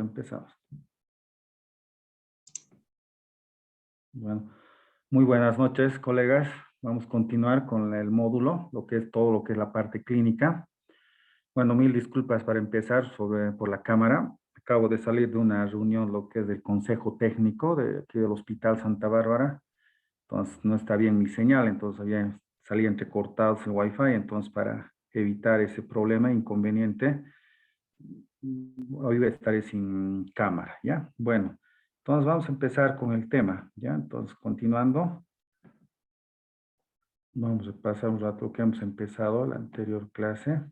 Perfecto, empezamos. Bueno, muy buenas noches, colegas. Vamos a continuar con el módulo, lo que es todo lo que es la parte clínica. Bueno, mil disculpas para empezar por la cámara. Acabo de salir de una reunión, lo que es del Consejo Técnico de aquí del Hospital Santa Bárbara. Entonces, no está bien mi señal, entonces salía entrecortados el Wi-Fi. Entonces, para evitar ese problema, inconveniente, hoy estaré sin cámara, ¿ya? Bueno, entonces vamos a empezar con el tema, ¿ya? Entonces, continuando, vamos a pasar un rato que hemos empezado la anterior clase.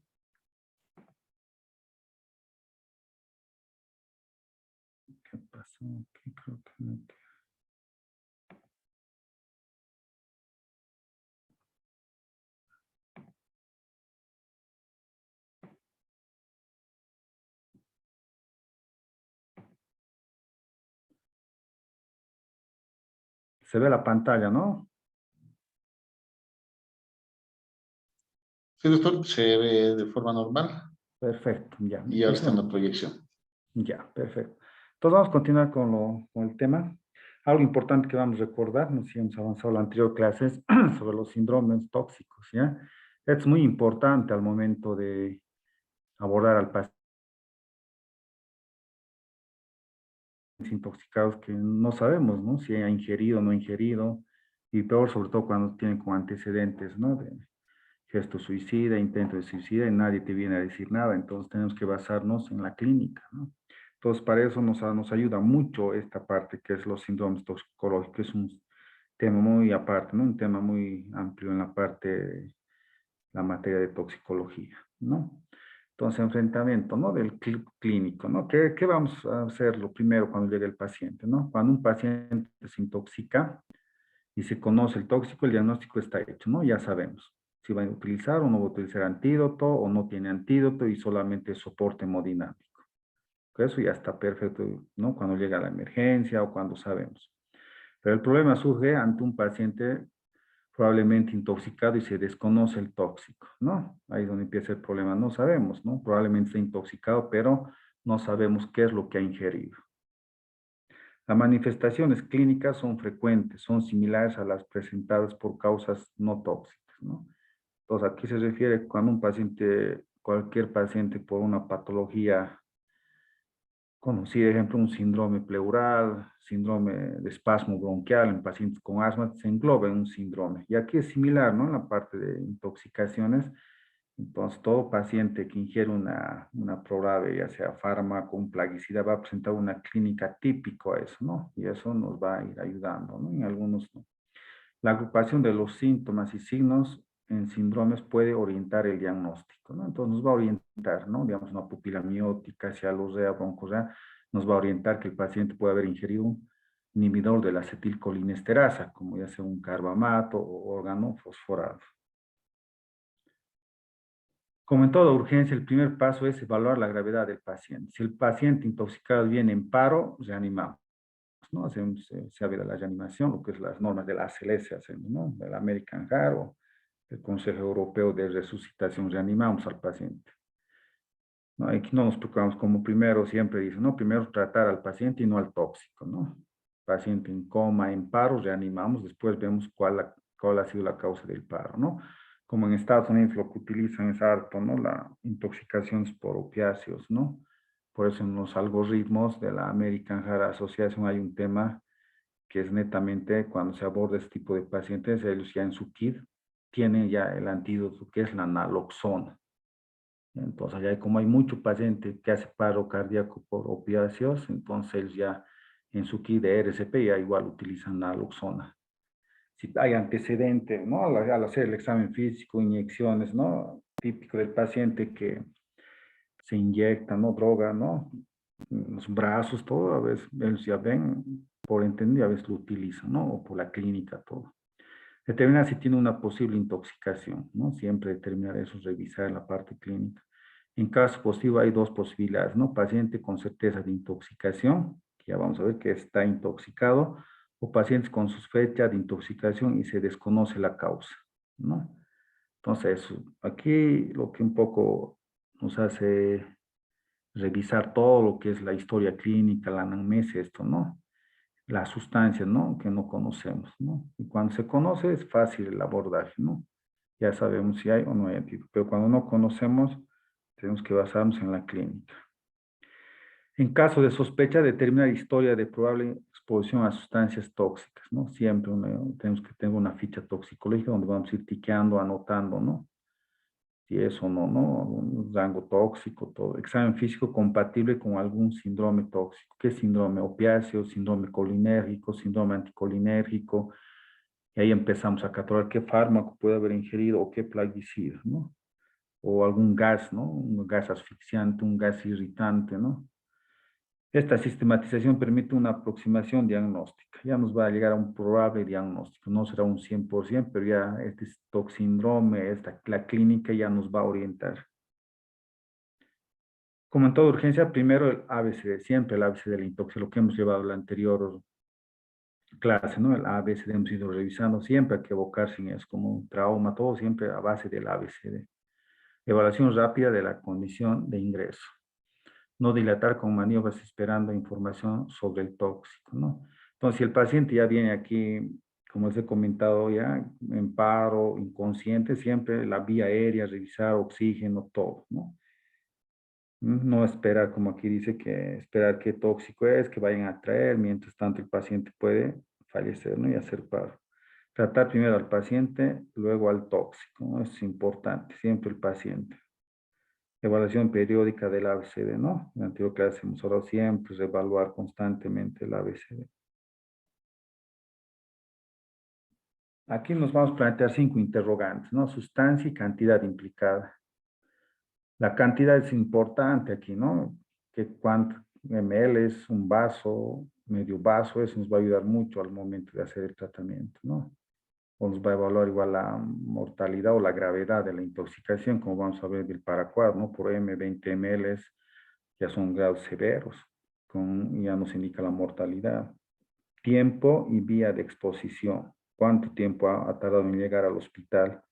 ¿Qué pasó aquí? Creo que no. Se ve la pantalla, ¿no? Sí, doctor, se ve de forma normal Perfecto, ya. y ahora está en Empecemos. la proyección. Ya, perfecto. Entonces vamos a continuar con el tema. Algo importante que vamos a recordar, no sé si hemos avanzado en la anterior clase, es sobre los síndromes tóxicos, ¿ya? Es muy importante al momento de abordar al paciente intoxicados que no sabemos, ¿no? Si ha ingerido o no ingerido, y peor sobre todo cuando tienen como antecedentes, ¿no? De gesto suicida, intento de suicida, y nadie te viene a decir nada, entonces tenemos que basarnos en la clínica, ¿no? Entonces, para eso nos ayuda mucho esta parte que es los síndromes toxicológicos, es un tema muy aparte, ¿no? Un tema muy amplio en la parte de la materia de toxicología, ¿no? Entonces, enfrentamiento, ¿no? Del clínico, ¿no? ¿Qué vamos a hacer lo primero cuando llegue el paciente, ¿no? Cuando un paciente se intoxica y se conoce el tóxico, el diagnóstico está hecho, ¿no? Ya sabemos si va a utilizar o no va a utilizar antídoto o no tiene antídoto y solamente soporte hemodinámico. Eso ya está perfecto, ¿no? Cuando llega la emergencia o cuando sabemos. Pero el problema surge ante un paciente probablemente intoxicado y se desconoce el tóxico, ¿no? Ahí es donde empieza el problema. No sabemos, ¿no? Probablemente está intoxicado, pero no sabemos qué es lo que ha ingerido. Las manifestaciones clínicas son frecuentes, son similares a las presentadas por causas no tóxicas, ¿no? Entonces, aquí se refiere cuando un paciente, cualquier paciente por una patología conocida, ejemplo, un síndrome pleural, síndrome de espasmo bronquial en pacientes con asma, se engloba en un síndrome. Y aquí es similar, ¿no? En la parte de intoxicaciones. Entonces, todo paciente que ingiere una PRORAVE, ya sea fármaco, un plaguicida, va a presentar una clínica típico a eso, ¿no? Y eso nos va a ir ayudando, ¿no? En algunos, ¿no? La agrupación de los síntomas y signos en síndromes puede orientar el diagnóstico, ¿no? Entonces nos va a orientar, ¿no? Digamos, una pupila miótica, cialorrea, broncorrea, nos va a orientar que el paciente puede haber ingerido un inhibidor de la acetilcolinesterasa, como ya sea un carbamato o órgano fosforado. Como en toda urgencia, el primer paso es evaluar la gravedad del paciente. Si el paciente intoxicado viene en paro, reanimamos, ¿no? Hacemos, se habla de la reanimación, lo que es las normas de la ACLS, hacemos, ¿no? Del American Heart o el Consejo Europeo de Resucitación, reanimamos al paciente. ¿No? Aquí no nos preocupamos como primero, siempre dicen, ¿no? Primero tratar al paciente y no al tóxico, ¿no? Paciente en coma, en paro, reanimamos, después vemos cuál ha sido la causa del paro, ¿no? Como en Estados Unidos lo que utilizan es harto, ¿no? La intoxicación por opiáceos, ¿no? Por eso en los algoritmos de la American Heart Association hay un tema que es netamente cuando se aborda este tipo de pacientes, ellos ya en su kit tienen ya el antídoto que es la naloxona. Entonces, ya como hay mucho paciente que hace paro cardíaco por opiáceos, entonces ellos ya en su kit de RCP ya igual utilizan naloxona. Si hay antecedentes, ¿no? Al hacer el examen físico, inyecciones, ¿no? Típico del paciente que se inyecta, ¿no? Droga, ¿no? Los brazos, todo, a veces ellos ya ven, por entendido, a veces lo utilizan, ¿no? O por la clínica, todo. Determinar si tiene una posible intoxicación, ¿no? Siempre determinar eso, revisar la parte clínica. En caso positivo hay dos posibilidades, ¿no? Paciente con certeza de intoxicación, que ya vamos a ver que está intoxicado, o pacientes con sospecha de intoxicación y se desconoce la causa, ¿no? Entonces, aquí lo que un poco nos hace revisar todo lo que es la historia clínica, la anamnesis, esto, ¿no? Las sustancias, ¿no? Que no conocemos, ¿no? Y cuando se conoce es fácil el abordaje, ¿no? Ya sabemos si hay o no hay antídoto, pero cuando no conocemos, tenemos que basarnos en la clínica. En caso de sospecha, determinar historia de probable exposición a sustancias tóxicas, ¿no? Siempre tenemos que tener una ficha toxicológica donde vamos a ir tiqueando, anotando, ¿no? Si es o no, ¿no? Un rango tóxico, todo. Examen físico compatible con algún síndrome tóxico. ¿Qué síndrome? Opiáceo, síndrome colinérgico, síndrome anticolinérgico. Y ahí empezamos a catalogar qué fármaco puede haber ingerido o qué plaguicida, ¿no? O algún gas, ¿no? Un gas asfixiante, un gas irritante, ¿no? Esta sistematización permite una aproximación diagnóstica. Ya nos va a llegar a un probable diagnóstico. No será un 100%, pero ya este toxíndrome, la clínica ya nos va a orientar. Como en toda urgencia, primero el ABCD, siempre el ABCD de la intoxicación, lo que hemos llevado en la anterior clase, ¿no? El ABCD hemos ido revisando, siempre hay que evocarse en eso, como un trauma, todo siempre a base del ABCD. Evaluación rápida de la condición de ingreso. No dilatar con maniobras esperando información sobre el tóxico, ¿no? Entonces, si el paciente ya viene aquí, como les he comentado ya, en paro, inconsciente, siempre la vía aérea, revisar oxígeno, todo, ¿no? No esperar, como aquí dice, que esperar qué tóxico es, que vayan a traer, mientras tanto el paciente puede fallecer, ¿no? Y hacer paro. Tratar primero al paciente, luego al tóxico, ¿no? Es importante, siempre el paciente. Evaluación periódica del ABCD, ¿no? En la anterior clase hemos hablado siempre, evaluar constantemente el ABCD. Aquí nos vamos a plantear 5 interrogantes, ¿no? Sustancia y cantidad implicada. La cantidad es importante aquí, ¿no? Que cuánto ml es un vaso, medio vaso, eso nos va a ayudar mucho al momento de hacer el tratamiento, ¿no? O nos va a evaluar igual la mortalidad o la gravedad de la intoxicación, como vamos a ver del paraquat, ¿no? Por M, 20 ml ya son grados severos, ya nos indica la mortalidad. Tiempo y vía de exposición. ¿Cuánto tiempo ha tardado en llegar al hospital?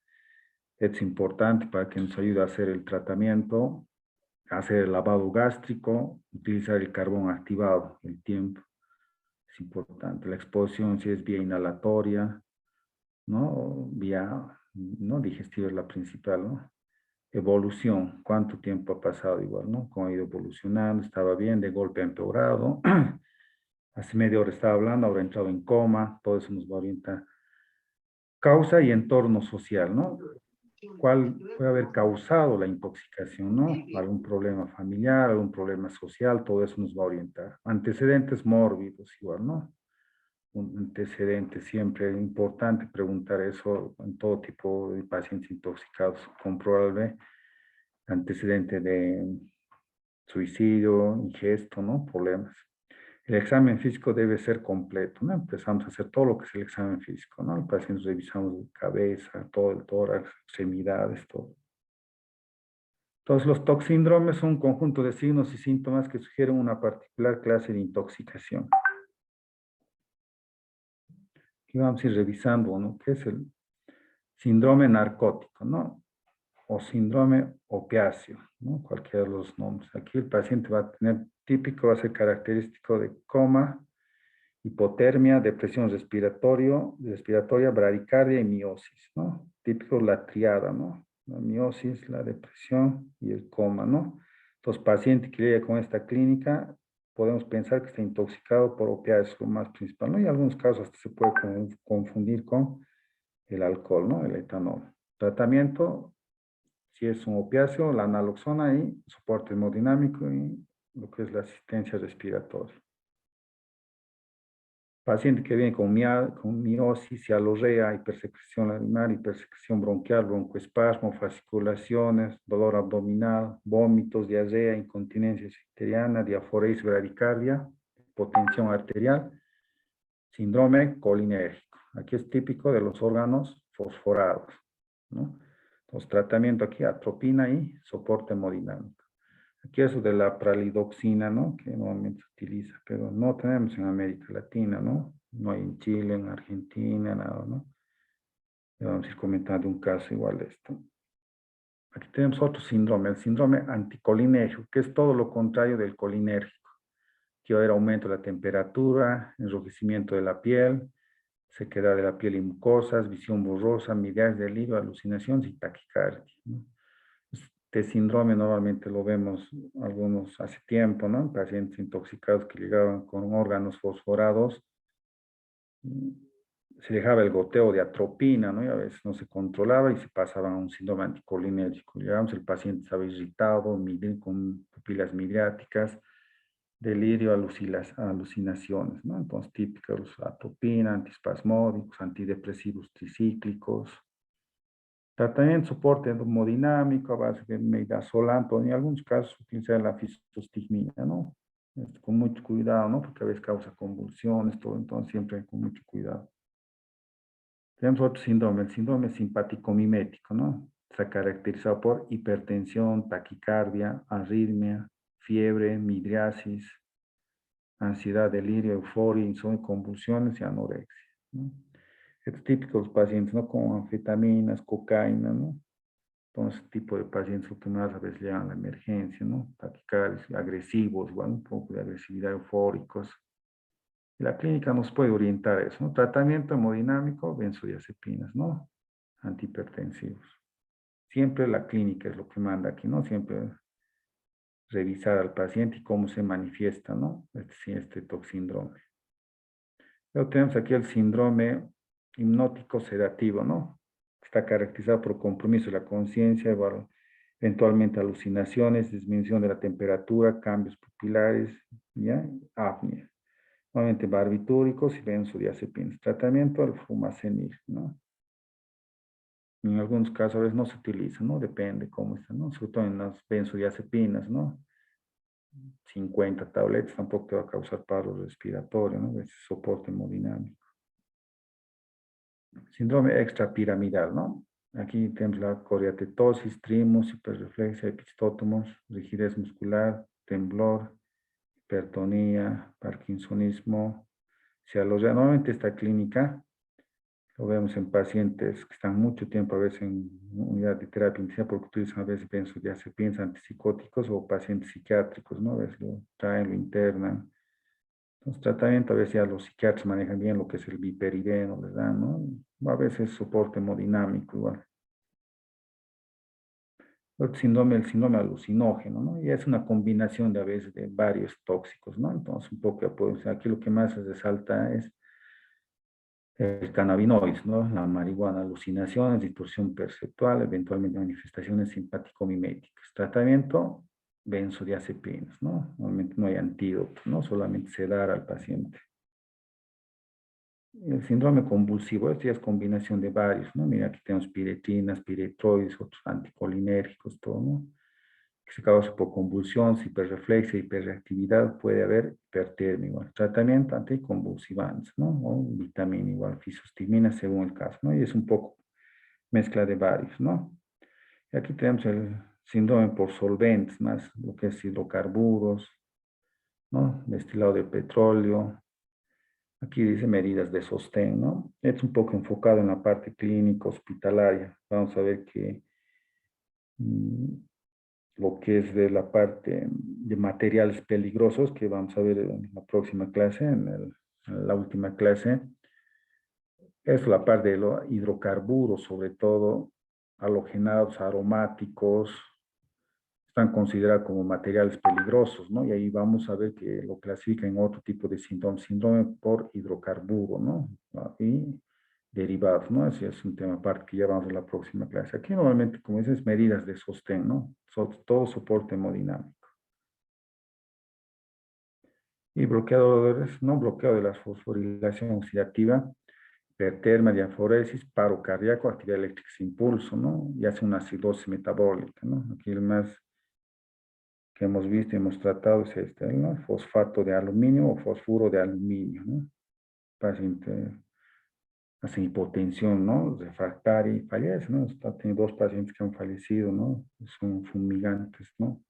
Es importante para que nos ayude a hacer el tratamiento, hacer el lavado gástrico, utilizar el carbón activado, el tiempo. Es importante. La exposición, si es vía inhalatoria, ¿no? Vía, ¿no? Digestiva es la principal, ¿no? Evolución, ¿cuánto tiempo ha pasado igual, ¿no? Cómo ha ido evolucionando, estaba bien, de golpe ha empeorado. Hace media hora estaba hablando, ahora ha entrado en coma, todo eso nos va a orientar. Causa y entorno social, ¿no? ¿Cuál puede haber causado la intoxicación, no? Algún problema familiar, algún problema social, todo eso nos va a orientar. Antecedentes mórbidos, igual, ¿no? Un antecedente siempre es importante preguntar eso en todo tipo de pacientes intoxicados con probable antecedente de suicidio, ingesto, ¿no? Problemas. El examen físico debe ser completo, ¿no? Empezamos a hacer todo lo que es el examen físico, ¿no? El paciente revisamos cabeza, todo el tórax, extremidades, todo. Entonces, los toxíndromes son un conjunto de signos y síntomas que sugieren una particular clase de intoxicación. Aquí vamos a ir revisando, ¿no? ¿Qué es el síndrome narcótico, ¿no? O síndrome opiáceo, ¿no? Cualquiera de los nombres. Aquí el paciente va a tener típico, va a ser característico de coma, hipotermia, depresión respiratoria, bradicardia y miosis, ¿no? Típico la triada, ¿no? La miosis, la depresión y el coma, ¿no? Entonces, paciente que llega con esta clínica, podemos pensar que está intoxicado por opiáceos, lo más principal, ¿no? Y en algunos casos hasta se puede confundir con el alcohol, ¿no? El etanol. Tratamiento, si es un opiáceo, la naloxona y soporte hemodinámico y lo que es la asistencia respiratoria. Paciente que viene con miosis, cialorrea, hipersecreción laminar, hipersecreción bronquial, broncoespasmo, fasciculaciones, dolor abdominal, vómitos, diarrea, incontinencia esfincteriana, diaforesis, bradicardia, hipotensión arterial, síndrome colinérgico. Aquí es típico de los órganos fosforados, ¿no? Entonces, tratamiento aquí, atropina y soporte hemodinámico. Aquí eso de la pralidoxina, ¿no? Que normalmente se utiliza, pero no tenemos en América Latina, ¿no? No hay en Chile, en Argentina, nada, ¿no? Ya vamos a ir comentando un caso igual de esto. Aquí tenemos otro síndrome, el síndrome anticolinérgico, que es todo lo contrario del colinérgico, que va a haber aumento de la temperatura, enrojecimiento de la piel, sequedad de la piel y mucosas, visión borrosa, migrañas, delirio, alucinaciones y taquicardia, ¿no? Este síndrome normalmente lo vemos algunos hace tiempo, ¿no? Pacientes intoxicados que llegaban con órganos fosforados, se dejaba el goteo de atropina, ¿no? Y a veces no se controlaba y se pasaba a un síndrome anticolinérgico. Llegamos, el paciente estaba irritado, con pupilas midriáticas, delirio, alucinaciones, ¿no? Entonces, típicos, atropina, antiespasmódicos, antidepresivos tricíclicos. Tratamiento, soporte hemodinámico a base de midazolam, en algunos casos utilizar la fisostigmina, ¿no? Con mucho cuidado, ¿no? Porque a veces causa convulsiones, todo, entonces siempre con mucho cuidado. Tenemos otro síndrome, el síndrome simpático mimético, ¿no? Está caracterizado por hipertensión, taquicardia, arritmia, fiebre, midriasis, ansiedad, delirio, euforia, insomnio, convulsiones y anorexia, ¿no? Estos típicos pacientes, ¿no? Con anfetaminas, cocaína, ¿no? Entonces, este tipo de pacientes lo que más a veces llegan a la emergencia, ¿no? Taquicardias, agresivos, igual un poco de agresividad, eufóricos. Y la clínica nos puede orientar a eso, ¿no? Tratamiento hemodinámico, benzodiazepinas, ¿no? Antihipertensivos. Siempre la clínica es lo que manda aquí, ¿no? Siempre revisar al paciente y cómo se manifiesta, ¿no? Este toxíndrome. Luego tenemos aquí el síndrome hipnótico sedativo, ¿no? Está caracterizado por compromiso de la conciencia, eventualmente alucinaciones, disminución de la temperatura, cambios pupilares, ¿ya? Apnea. Nuevamente barbitúricos y benzodiazepinas. Tratamiento al fumacenic, ¿no? En algunos casos a veces no se utiliza, ¿no? Depende cómo está, ¿no? Sobre todo en las benzodiazepinas, ¿no? 50 tabletas tampoco te va a causar paro respiratorio, ¿no? Es soporte hemodinámico. Síndrome extrapiramidal, ¿no? Aquí tenemos la coriatetosis, trimos, hiperreflexia, epistótomos, rigidez muscular, temblor, hipertonía, parkinsonismo. Normalmente esta clínica lo vemos en pacientes que están mucho tiempo a veces en unidad de terapia intensiva porque utilizan a veces benzodiazepinas antipsicóticos o pacientes psiquiátricos, ¿no? A veces lo traen, lo internan. Entonces, tratamiento, a veces ya los psiquiatras manejan bien lo que es el biperideno, les dan, ¿no? A veces soporte hemodinámico igual. El síndrome alucinógeno, ¿no? Y es una combinación de a veces de varios tóxicos, ¿no? Entonces, un poco, pues, aquí lo que más se resalta es el cannabinoides, ¿no? La marihuana, alucinaciones, distorsión perceptual, eventualmente manifestaciones simpático-miméticas. Tratamiento, benzodiazepinas, ¿no? Normalmente no hay antídoto, ¿no? Solamente sedar al paciente. El síndrome convulsivo, esto ya es combinación de varios, ¿no? Mira, aquí tenemos piretrinas, piretroides, otros anticolinérgicos, todo, ¿no? Que se causa por convulsión, hiperreflexia, hiperreactividad, puede haber hipertermia igual. Tratamiento anticonvulsivantes, ¿no? O vitamina igual, fisostigmina según el caso, ¿no? Y es un poco mezcla de varios, ¿no? Y aquí tenemos el síndrome por solventes, más lo que es hidrocarburos, ¿no? Destilado de petróleo. Aquí dice medidas de sostén, ¿no? Es un poco enfocado en la parte clínica hospitalaria. Vamos a ver que mm, lo que es de la parte de materiales peligrosos, que vamos a ver en la próxima clase, en la última clase, es la parte de los hidrocarburos, sobre todo halogenados, aromáticos, están considerados como materiales peligrosos, ¿no? Y ahí vamos a ver que lo clasifica en otro tipo de síndrome por hidrocarburo, ¿no? Y derivados, ¿no? Ese es un tema aparte que ya vamos a la próxima clase. Aquí normalmente, como dices, medidas de sostén, ¿no? Todo soporte hemodinámico. Y bloqueadores, ¿no? Bloqueo de la fosforilación oxidativa, hipertermia, diaforesis, paro cardíaco, actividad eléctrica sin impulso, ¿no? Y hace una acidosis metabólica, ¿no? Aquí el más que hemos visto y hemos tratado es este, ¿no? Fosfato de aluminio o fosfuro de aluminio, ¿no? Paciente hace hipotensión, ¿no? Refractaria y fallece, ¿no? Está teniendo dos pacientes que han fallecido, ¿no? Son fumigantes, ¿no?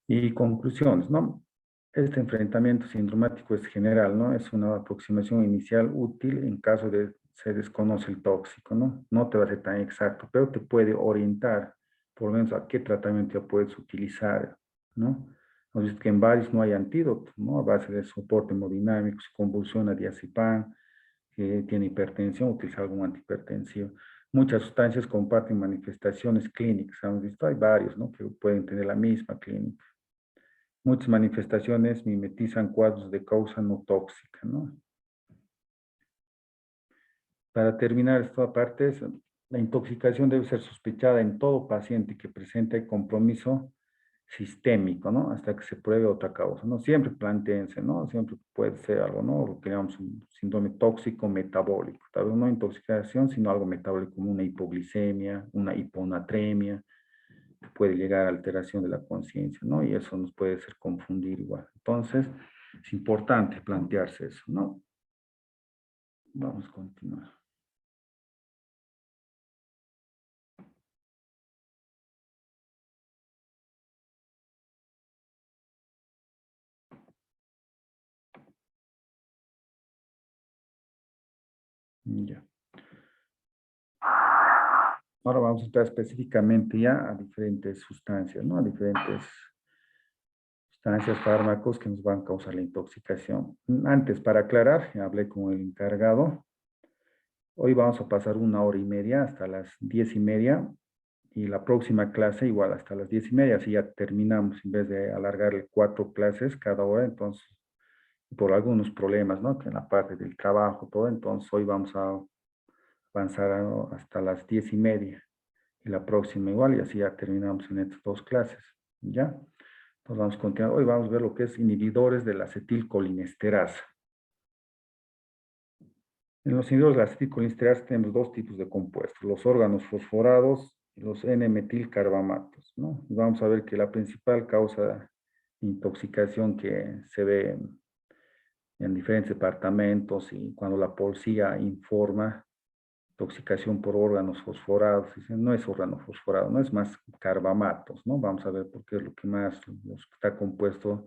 Y conclusiones, ¿no? Este enfrentamiento sindromático es general, ¿no? Es una aproximación inicial útil en caso de se desconoce el tóxico, ¿no? No te va a ser tan exacto, pero te puede orientar, por lo menos a qué tratamiento ya puedes utilizar, ¿no? Hemos visto que en varios no hay antídoto, ¿no? A base de soporte hemodinámico, si convulsiona diazepam, que tiene hipertensión, utiliza algún antihipertensivo. Muchas sustancias comparten manifestaciones clínicas, hemos visto, hay varios, ¿no? Que pueden tener la misma clínica. Muchas manifestaciones mimetizan cuadros de causa no tóxica, ¿no? Para terminar esta parte, la intoxicación debe ser sospechada en todo paciente que presente compromiso sistémico, ¿no? Hasta que se pruebe otra causa, ¿no? Siempre plantéense, ¿no? Siempre puede ser algo, ¿no? Lo que llamamos un síndrome tóxico metabólico. Tal vez no intoxicación, sino algo metabólico como una hipoglicemia, una hiponatremia, que puede llegar a alteración de la conciencia, ¿no? Y eso nos puede hacer confundir igual. Entonces, es importante plantearse eso, ¿no? Vamos a continuar. Ya. Ahora vamos a entrar específicamente ya a diferentes sustancias, ¿no? A diferentes sustancias, fármacos que nos van a causar la intoxicación. Antes, para aclarar, ya hablé con el encargado. Hoy vamos a pasar 1 hora y media hasta las 10:30 y la próxima clase igual hasta las 10:30, así ya terminamos en vez de alargarle 4 clases cada hora, entonces por algunos problemas, ¿no? Que en la parte del trabajo, todo, entonces hoy vamos a avanzar hasta las 10:30 y la próxima igual y así ya terminamos en estas 2 clases, ¿ya? Entonces vamos a continuar. Hoy vamos a ver lo que es inhibidores de la acetilcolinesterasa. En los inhibidores de la acetilcolinesterasa tenemos 2 tipos de compuestos, los órganos fosforados y los N-metilcarbamatos, ¿no? Y vamos a ver que la principal causa de intoxicación que se ve en diferentes departamentos y cuando la policía informa intoxicación por órganos fosforados, dicen, no es órgano fosforado, no es más carbamatos, ¿no? Vamos a ver por qué es lo que más está compuesto,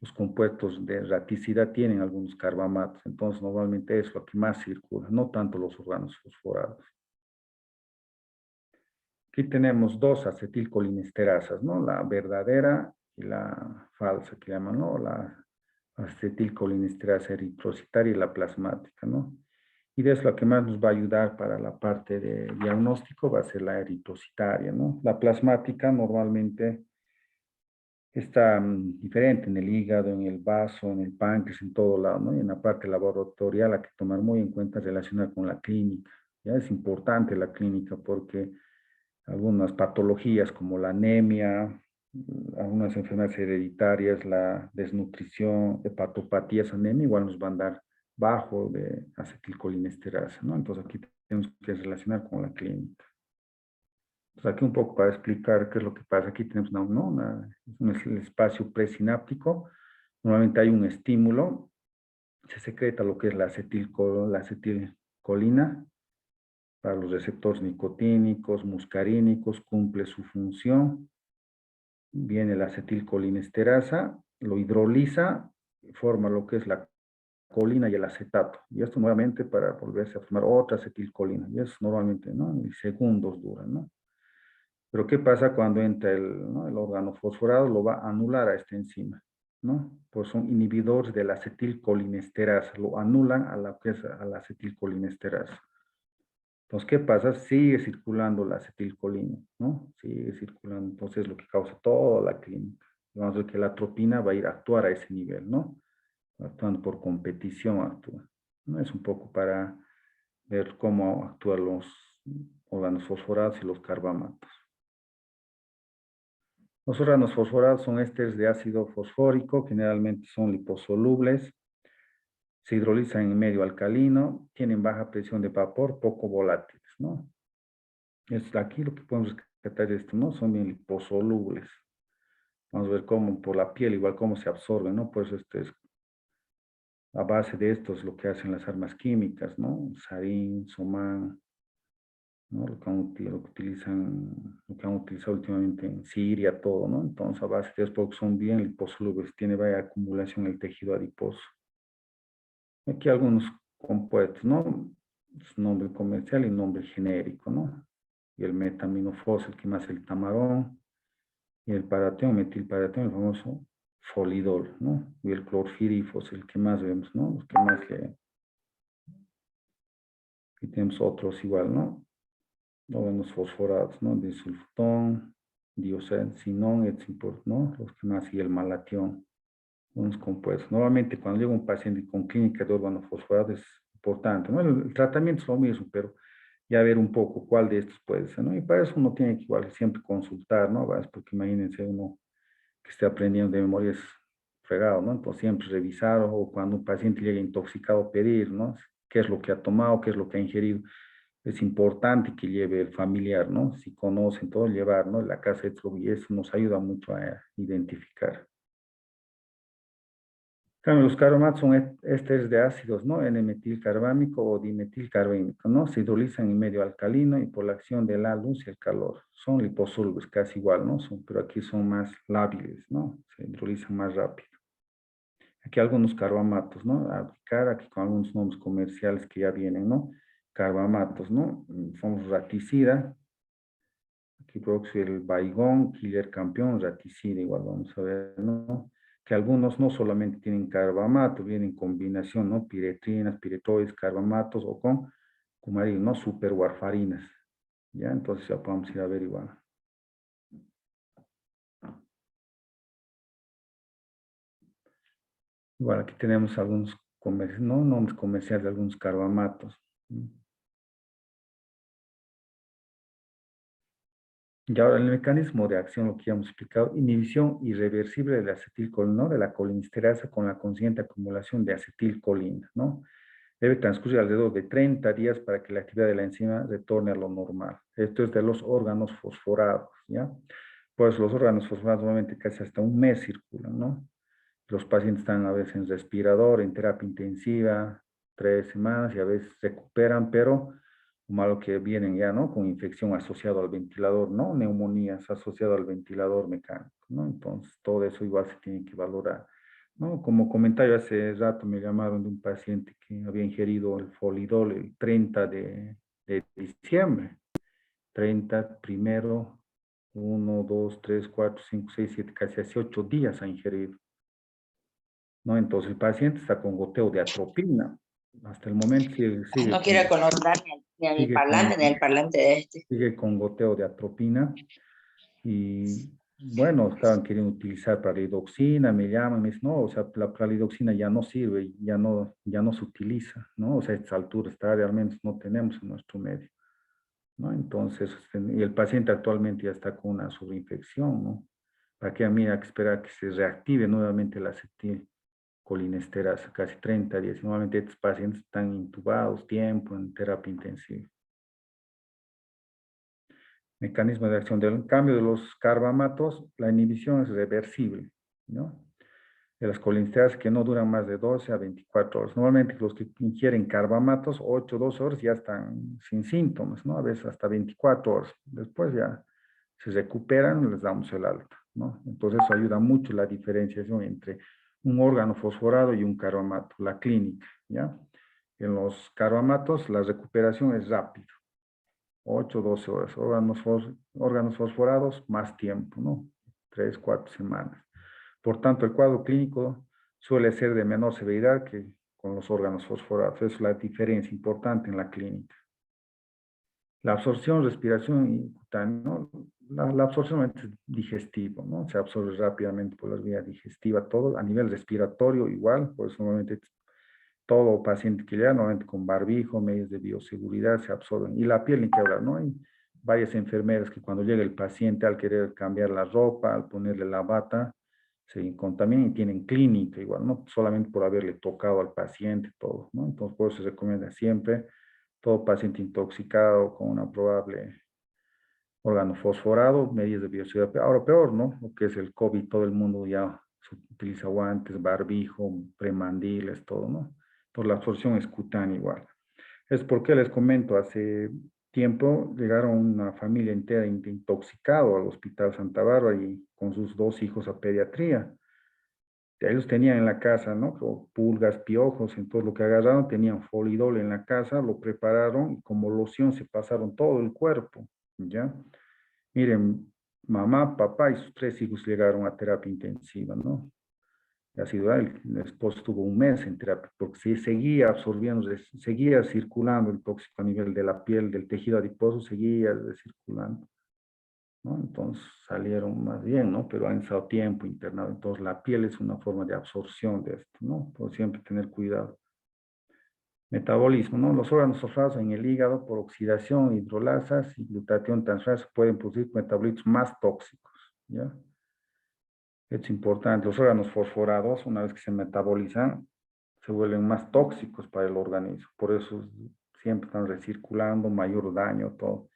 los compuestos de raticidad tienen algunos carbamatos, entonces normalmente es lo que más circula, no tanto los órganos fosforados. Aquí tenemos 2 acetilcolinesterasas, ¿no? La verdadera y la falsa, que llaman, ¿no? La acetilcolinesterasa eritrocitaria y la plasmática, ¿no? Y de eso lo que más nos va a ayudar para la parte de diagnóstico va a ser la eritrocitaria, ¿no? La plasmática normalmente está diferente en el hígado, en el vaso, en el páncreas, en todo lado, ¿no? Y en la parte laboratorial hay que tomar muy en cuenta relacionar con la clínica. Ya es importante la clínica porque algunas patologías como la anemia, algunas enfermedades hereditarias, la desnutrición, hepatopatías, anemia, igual nos van a dar bajo de acetilcolinesterasa, ¿no? Entonces aquí tenemos que relacionar con la clínica. Entonces aquí un poco para explicar qué es lo que pasa. Aquí tenemos el espacio presináptico. Normalmente hay un estímulo, se secreta lo que es la acetilcolina para los receptores nicotínicos, muscarínicos, cumple su función. Viene la acetilcolinesterasa, lo hidroliza, forma lo que es la colina y el acetato. Y esto nuevamente para volverse a formar otra acetilcolina. Y eso normalmente, ¿no? En segundos dura, ¿no? Pero ¿qué pasa cuando entra ¿no? el órgano fosforado? Lo va a anular a esta enzima, ¿no? Pues son inhibidores de la acetilcolinesterasa, lo anulan a la que es a la acetilcolinesterasa. Entonces, ¿qué pasa? Sigue circulando la acetilcolina, ¿no? Sigue circulando, entonces lo que causa toda la clínica. Vamos a ver que la atropina va a ir a actuar a ese nivel, ¿no? Actuando por competición actúa, ¿no? Es un poco para ver cómo actúan los órganos fosforados y los carbamatos. Los órganos fosforados son ésteres de ácido fosfórico, generalmente son liposolubles, se hidrolizan en medio alcalino, tienen baja presión de vapor, poco volátiles, ¿no? Es aquí lo que podemos rescatar de esto, ¿no? Son bien liposolubles. Vamos a ver cómo por la piel, igual cómo se absorben, ¿no? Por eso este es, a base de esto es lo que hacen las armas químicas, ¿no? Sarín, Soman, ¿no? Lo que han utilizado últimamente en Siria, todo, ¿no? Entonces, a base de esto, porque son bien liposolubles, tiene vaya acumulación en el tejido adiposo. Aquí algunos compuestos, ¿no? Es nombre comercial y nombre genérico, ¿no? Y el metaminofos, el que más el tamarón, y el parateo, metilparateo, el famoso folidol, ¿no? Y el clorfirifos, el que más vemos, ¿no? Los que más le... Y tenemos otros igual, ¿no? Los fosforados, ¿no? Disulfutón, dioxazinón, etcétera, ¿no? Los que más, y el malatión, unos compuestos. Normalmente cuando llega un paciente con clínica de organofosforados es importante, ¿no? El tratamiento es lo mismo, pero ya ver un poco cuál de estos puede ser, ¿no? Y para eso uno tiene que igual siempre consultar, ¿no? Porque imagínense uno que esté aprendiendo de memoria es fregado, ¿no? Entonces siempre revisar o cuando un paciente llega intoxicado pedir, ¿no? ¿Qué es lo que ha tomado, qué es lo que ha ingerido? Es importante que lleve el familiar, ¿no? Si conocen todo, llevar, ¿no? La casa de y eso nos ayuda mucho a identificar. Claro, los carbamatos son ésteres de ácidos, ¿no? N-metilcarbámico o dimetilcarbémico, ¿no? Se hidrolizan en medio alcalino y por la acción de la luz y el calor. Son liposolubles, casi igual, ¿no? Pero aquí son más lábiles, ¿no? Se hidrolizan más rápido. Aquí algunos carbamatos, ¿no? Aplicar aquí con algunos nombres comerciales que ya vienen, ¿no? Carbamatos, ¿no? Son raticida, aquí el baigón, killer campeón, raticida, igual vamos a ver, ¿no? Que algunos no solamente tienen carbamato, vienen en combinación, ¿no? Piretrinas, piretoides, carbamatos o con cumaril, ¿no? Super warfarinas, ¿ya? Entonces ya podemos ir a averiguar. Igual aquí tenemos algunos ¿no? Nombres comerciales de algunos carbamatos. Y ahora el mecanismo de acción, lo que ya hemos explicado, inhibición irreversible de la acetilcolina, ¿no? De la colinesterasa con la consiguiente acumulación de acetilcolina, ¿no? Debe transcurrir alrededor de 30 días para que la actividad de la enzima retorne a lo normal. Esto es de los órganos fosforados, ¿ya? Pues los órganos fosforados normalmente casi hasta un mes circulan, ¿no? Los pacientes están a veces en respirador, en terapia intensiva, 3 semanas y a veces recuperan, pero malo que vienen ya, ¿no? Con infección asociada al ventilador, ¿no? Neumonías asociadas al ventilador mecánico, ¿no? Entonces, todo eso igual se tiene que valorar, ¿no? Como comentario, hace rato me llamaron de un paciente que había ingerido el folidol el 30 de diciembre. 30, primero, 1, 2, 3, 4, 5, 6, 7, casi hace 8 días ha ingerido, ¿no? Entonces el paciente está con goteo de atropina. Hasta el momento Ay, no quiero connotar ni a mi sigue parlante con, ni al parlante de este. sigue con goteo de atropina. Y bueno, estaban queriendo utilizar pralidoxina, me llaman, me dicen, no, o sea, la pralidoxina ya no sirve, ya no se utiliza, ¿no? O sea, a esta altura está, realmente no tenemos en nuestro medio, ¿no? Entonces, y el paciente actualmente ya está con una sobreinfección, ¿no? Para que a mí hay que esperar que se reactive nuevamente la acetilcolinesterasa, casi 30 días. Normalmente estos pacientes están intubados tiempo en terapia intensiva. Mecanismo de acción del cambio de los carbamatos, la inhibición es reversible, ¿no? De las colinesteras que no duran más de 12 a 24 horas. Normalmente los que ingieren carbamatos, 8, 12 horas ya están sin síntomas, ¿no? A veces hasta 24 horas. Después ya se recuperan, les damos el alta, ¿no? Entonces eso ayuda mucho la diferenciación entre un órgano fosforado y un carbamato, la clínica, ¿ya? En los carbamatos la recuperación es rápida, 8, 12 horas. Órganos fosforados, más tiempo, ¿no? 3, 4 semanas. Por tanto, el cuadro clínico suele ser de menor severidad que con los órganos fosforados. Esa es la diferencia importante en la clínica. La absorción, respiración y cutánea, ¿no? La absorción es digestiva, ¿no? Se absorbe rápidamente por la vía digestiva, todo a nivel respiratorio igual, por eso normalmente todo paciente que llega, normalmente con barbijo, medios de bioseguridad, se absorben. Y la piel, ni que hablar, ¿no? Hay varias enfermeras que cuando llega el paciente al querer cambiar la ropa, al ponerle la bata, se contaminan y tienen clínica igual, ¿no? Solamente por haberle tocado al paciente, todo, ¿no? Entonces, por eso se recomienda siempre todo paciente intoxicado con una probable órgano fosforado, medidas de bioseguridad. Ahora peor, ¿no? Lo que es el COVID, todo el mundo ya utiliza guantes, barbijo, premandiles, todo, ¿no? Por la absorción es cutánea igual. Es porque les comento, hace tiempo llegaron una familia entera intoxicado al Hospital Santa Bárbara y con sus 2 hijos a pediatría. ellos tenían en la casa, ¿no? O pulgas, piojos, entonces lo que agarraron, tenían folidol en la casa, lo prepararon y como loción se pasaron todo el cuerpo, ¿ya? Miren, mamá, papá y sus 3 hijos llegaron a terapia intensiva, ¿no? Ha sido, el esposo estuvo un mes en terapia porque sí seguía absorbiendo, seguía circulando el tóxico a nivel de la piel, del tejido adiposo, seguía circulando, ¿no? Entonces salieron más bien, ¿no? Pero han estado tiempo internado. Entonces la piel es una forma de absorción de esto, ¿no? Por siempre tener cuidado. Metabolismo, ¿no? Los órganos fosforados en el hígado por oxidación, hidrolasas y glutatión transferasa pueden producir metabolitos más tóxicos, ¿ya? Es importante, los órganos fosforados, una vez que se metabolizan, se vuelven más tóxicos para el organismo. Por eso siempre están recirculando, mayor daño, todo.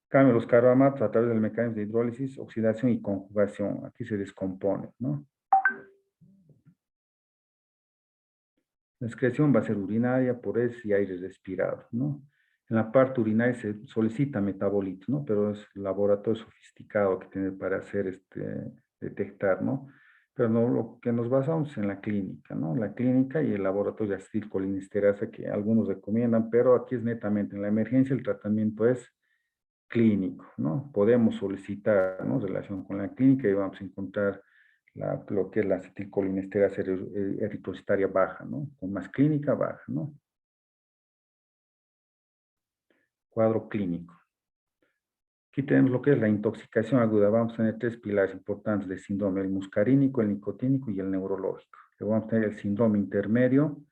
En cambio, los carbamatos a través del mecanismo de hidrólisis, oxidación y conjugación, aquí se descomponen, ¿no? La excreción va a ser urinaria, por heces y aire respirado, ¿no? En la parte urinaria se solicita metabolitos, ¿no? Pero es un laboratorio sofisticado que tiene para hacer detectar, ¿no? Pero no, lo que nos basamos es en la clínica, ¿no? La clínica y el laboratorio de acetilcolinesterasa que algunos recomiendan, pero aquí es netamente en la emergencia el tratamiento es clínico, ¿no? Podemos solicitar, ¿no? Relación con la clínica y vamos a encontrar lo que es la acetilcolinesterasa eritrocitaria baja, ¿no? Con más clínica baja, ¿no? Cuadro clínico. Aquí tenemos lo que es la intoxicación aguda. Vamos a tener 3 pilares importantes del síndrome, el muscarínico, el nicotínico y el neurológico. Luego vamos a tener el síndrome intermedio,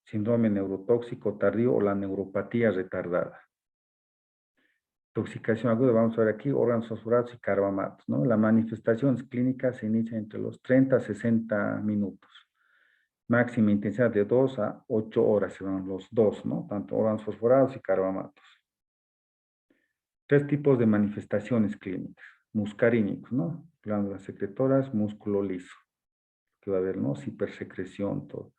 síndrome neurotóxico tardío o la neuropatía retardada. Intoxicación aguda, vamos a ver aquí, órganos fosforados y carbamatos, ¿no? La manifestación clínica se inicia entre los 30 a 60 minutos. Máxima intensidad de 2 a 8 horas serán los dos, ¿no? Tanto órganos fosforados y carbamatos. 3 tipos de manifestaciones clínicas. Muscarínicos, ¿no? Glándulas secretoras, músculo liso, que va a haber, ¿no? Hipersecreción, todo.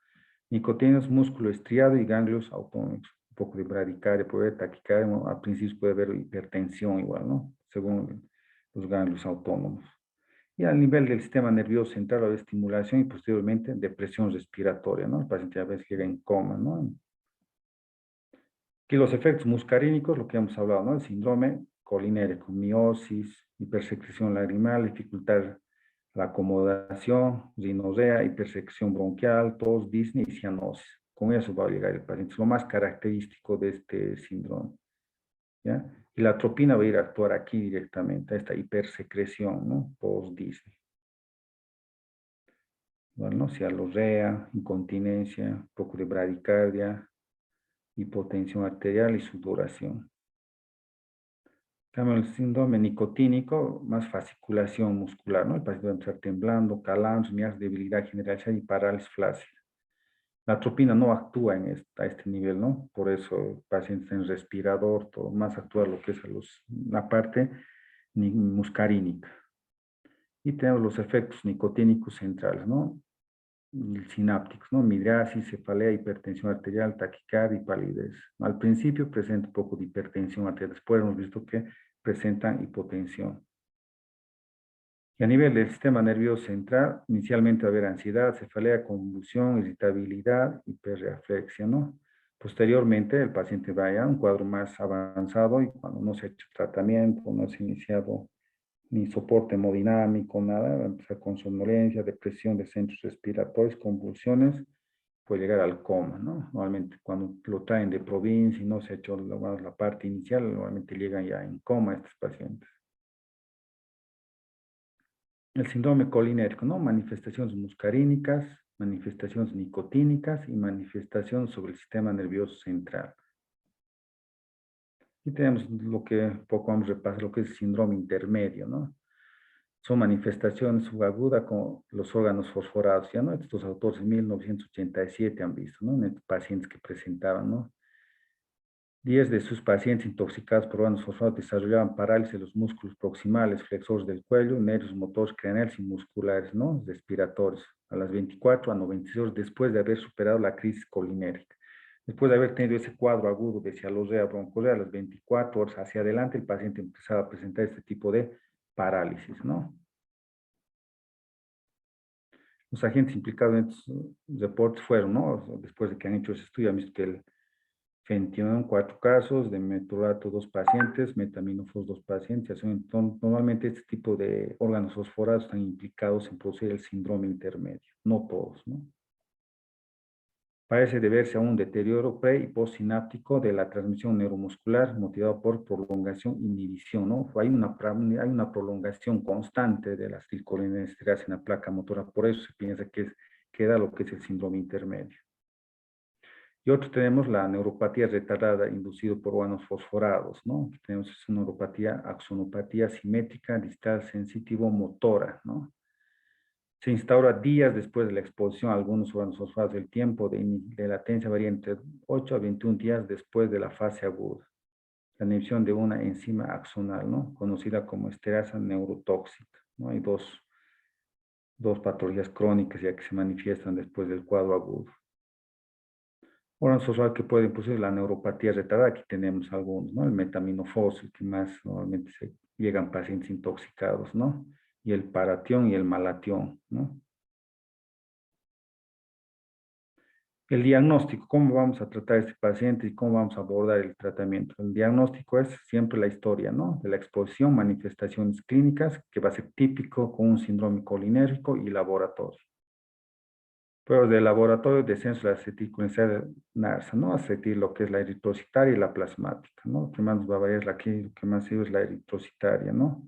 Nicotíneos, músculo estriado y ganglios autónomos. Un poco de bradicardia, puede haber taquicardia, ¿no? Al principio puede haber hipertensión igual, ¿no? Según los ganglios autónomos. Y al nivel del sistema nervioso central, la estimulación y posteriormente depresión respiratoria, ¿no? El paciente a veces llega en coma, ¿no? Aquí los efectos muscarínicos, lo que hemos hablado, ¿no? El síndrome colinérico, miosis, hipersecreción lagrimal, dificultad la acomodación, rinorrea, hipersecreción bronquial, tos, disnea y cianosis. Con eso va a llegar el paciente. Es lo más característico de este síndrome, ¿ya? Y la atropina va a ir a actuar aquí directamente, a esta hipersecreción, ¿no? Post-disnea. Bueno, cialorrea, incontinencia, un poco de bradicardia, hipotensión arterial y sudoración. Cambio el síndrome nicotínico, más fasciculación muscular, ¿no? El paciente va a entrar temblando, calambres, mias, debilidad generalizada y parálisis flácida. La atropina no actúa a este nivel, ¿no? Por eso el paciente está en respirador, todo más actúa lo que es la parte muscarínica. Y tenemos los efectos nicotínicos centrales, ¿no? Sinápticos, ¿no? Midriasis, cefalea, hipertensión arterial, taquicardia y palidez. Al principio presenta un poco de hipertensión arterial, después hemos visto que presentan hipotensión. Y a nivel del sistema nervioso central, inicialmente va a haber ansiedad, cefalea, convulsión, irritabilidad, hiperreaflexia, ¿no? Posteriormente, el paciente va a un cuadro más avanzado y cuando no se ha hecho tratamiento, no se ha iniciado ni soporte hemodinámico, nada, va a empezar con somnolencia, depresión de centros respiratorios, convulsiones, puede llegar al coma, ¿no? Normalmente cuando lo traen de provincia y no se ha hecho la parte inicial, normalmente llegan ya en coma estos pacientes. El síndrome colinérico, ¿no? Manifestaciones muscarínicas, manifestaciones nicotínicas y manifestaciones sobre el sistema nervioso central. Y tenemos lo que poco vamos a repasar, lo que es el síndrome intermedio, ¿no? Son manifestaciones subagudas con los órganos fosforados, ¿ya no? Estos autores en 1987 han visto, ¿no? En estos pacientes que presentaban, ¿no? 10 de sus pacientes intoxicados por órganos fosforados desarrollaban parálisis de los músculos proximales, flexores del cuello, nervios motores craneales y musculares, ¿no? Respiratorios, a las 24 a 96 horas después de haber superado la crisis colinérica. Después de haber tenido ese cuadro agudo de cialorrea, broncorrea, a las 24 horas hacia adelante, el paciente empezaba a presentar este tipo de parálisis, ¿no? Los agentes implicados en estos reportes fueron, ¿no? Después de que han hecho ese estudio, han visto que el fentanilo 4 casos, de metulato 2 pacientes, metaminofos 2 pacientes. Entonces, normalmente este tipo de órganos fosforados están implicados en producir el síndrome intermedio, no todos, ¿no? Parece deberse a un deterioro pre- y postsináptico de la transmisión neuromuscular motivado por prolongación e inhibición, ¿no? Hay una prolongación constante de la acetilcolinesterasa en la placa motora, por eso se piensa que queda lo que es el síndrome intermedio. Y otro tenemos la neuropatía retardada inducida por órganos fosforados, ¿no? Tenemos una neuropatía, axonopatía simétrica distal sensitivo-motora, ¿no? Se instaura días después de la exposición a algunos órganos fosforados. El tiempo de latencia varía entre 8 a 21 días después de la fase aguda. La inhibición de una enzima axonal, ¿no? Conocida como esterasa neurotóxica, ¿no? Hay dos patologías crónicas ya que se manifiestan después del cuadro agudo. Órganos fosforados que pueden producir la neuropatía retardada, aquí tenemos algunos, ¿no? El metaminofos, el que más normalmente se llegan pacientes intoxicados, ¿no? Y el paratión y el malatión, ¿no? El diagnóstico, ¿cómo vamos a tratar a este paciente y cómo vamos a abordar el tratamiento? El diagnóstico es siempre la historia, ¿no? De la exposición, manifestaciones clínicas, que va a ser típico con un síndrome colinérgico y laboratorio. Pruebas de laboratorio, descenso de la acetilcolinasa, ¿no? Acetil, lo que es la eritrocitaria y la plasmática, ¿no? Lo que más nos va a variar es lo que más sirve es la eritrocitaria, ¿no?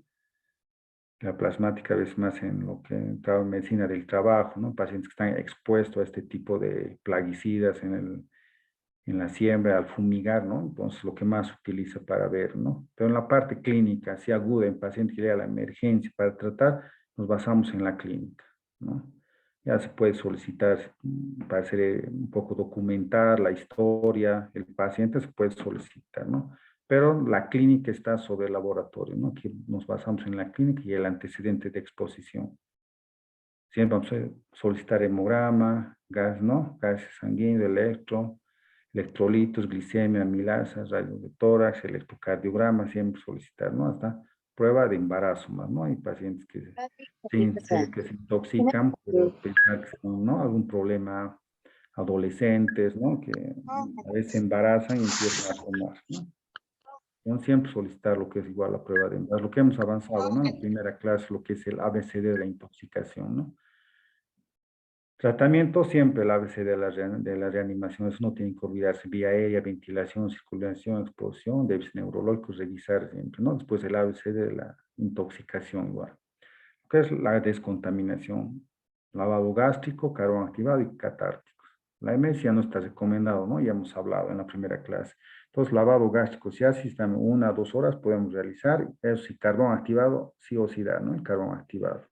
La plasmática a veces más en lo que entraba en medicina del trabajo, ¿no? Pacientes que están expuestos a este tipo de plaguicidas en la siembra, al fumigar, ¿no? Entonces, lo que más se utiliza para ver, ¿no? Pero en la parte clínica, si aguda, en paciente que llega a la emergencia para tratar, nos basamos en la clínica, ¿no? Ya se puede solicitar para hacer un poco documentar la historia, el paciente se puede solicitar, ¿no? Pero la clínica está sobre el laboratorio, ¿no? Aquí nos basamos en la clínica y el antecedente de exposición. Siempre vamos a solicitar hemograma, gas, ¿no? Gases sanguíneos, electrolitos, glicemia, amilasa, rayos de tórax, electrocardiograma, siempre solicitar, ¿no? Hasta prueba de embarazo más, ¿no? Hay pacientes que se intoxican por pensar que son, ¿no? Algún problema, adolescentes, ¿no? Que a veces se embarazan y empiezan a tomar, ¿no? Entonces, siempre solicitar lo que es igual a prueba de embarazo. Lo que hemos avanzado, ¿no? En la primera clase, lo que es el ABCD de la intoxicación, ¿no? Tratamiento siempre el ABC de la reanimación, eso no tiene que olvidarse, vía aérea, ventilación, circulación, exposición, déficit neurológicos, revisar siempre, ¿no? Después el ABC de la intoxicación igual. ¿Qué es la descontaminación? Lavado gástrico, carbón activado y catárticos. La MS ya no está recomendado, ¿no? Ya hemos hablado en la primera clase. Entonces, lavado gástrico, si así están 1 a 2 horas, podemos realizar. Eso sí, carbón activado, sí o sí da, ¿no? El carbón activado.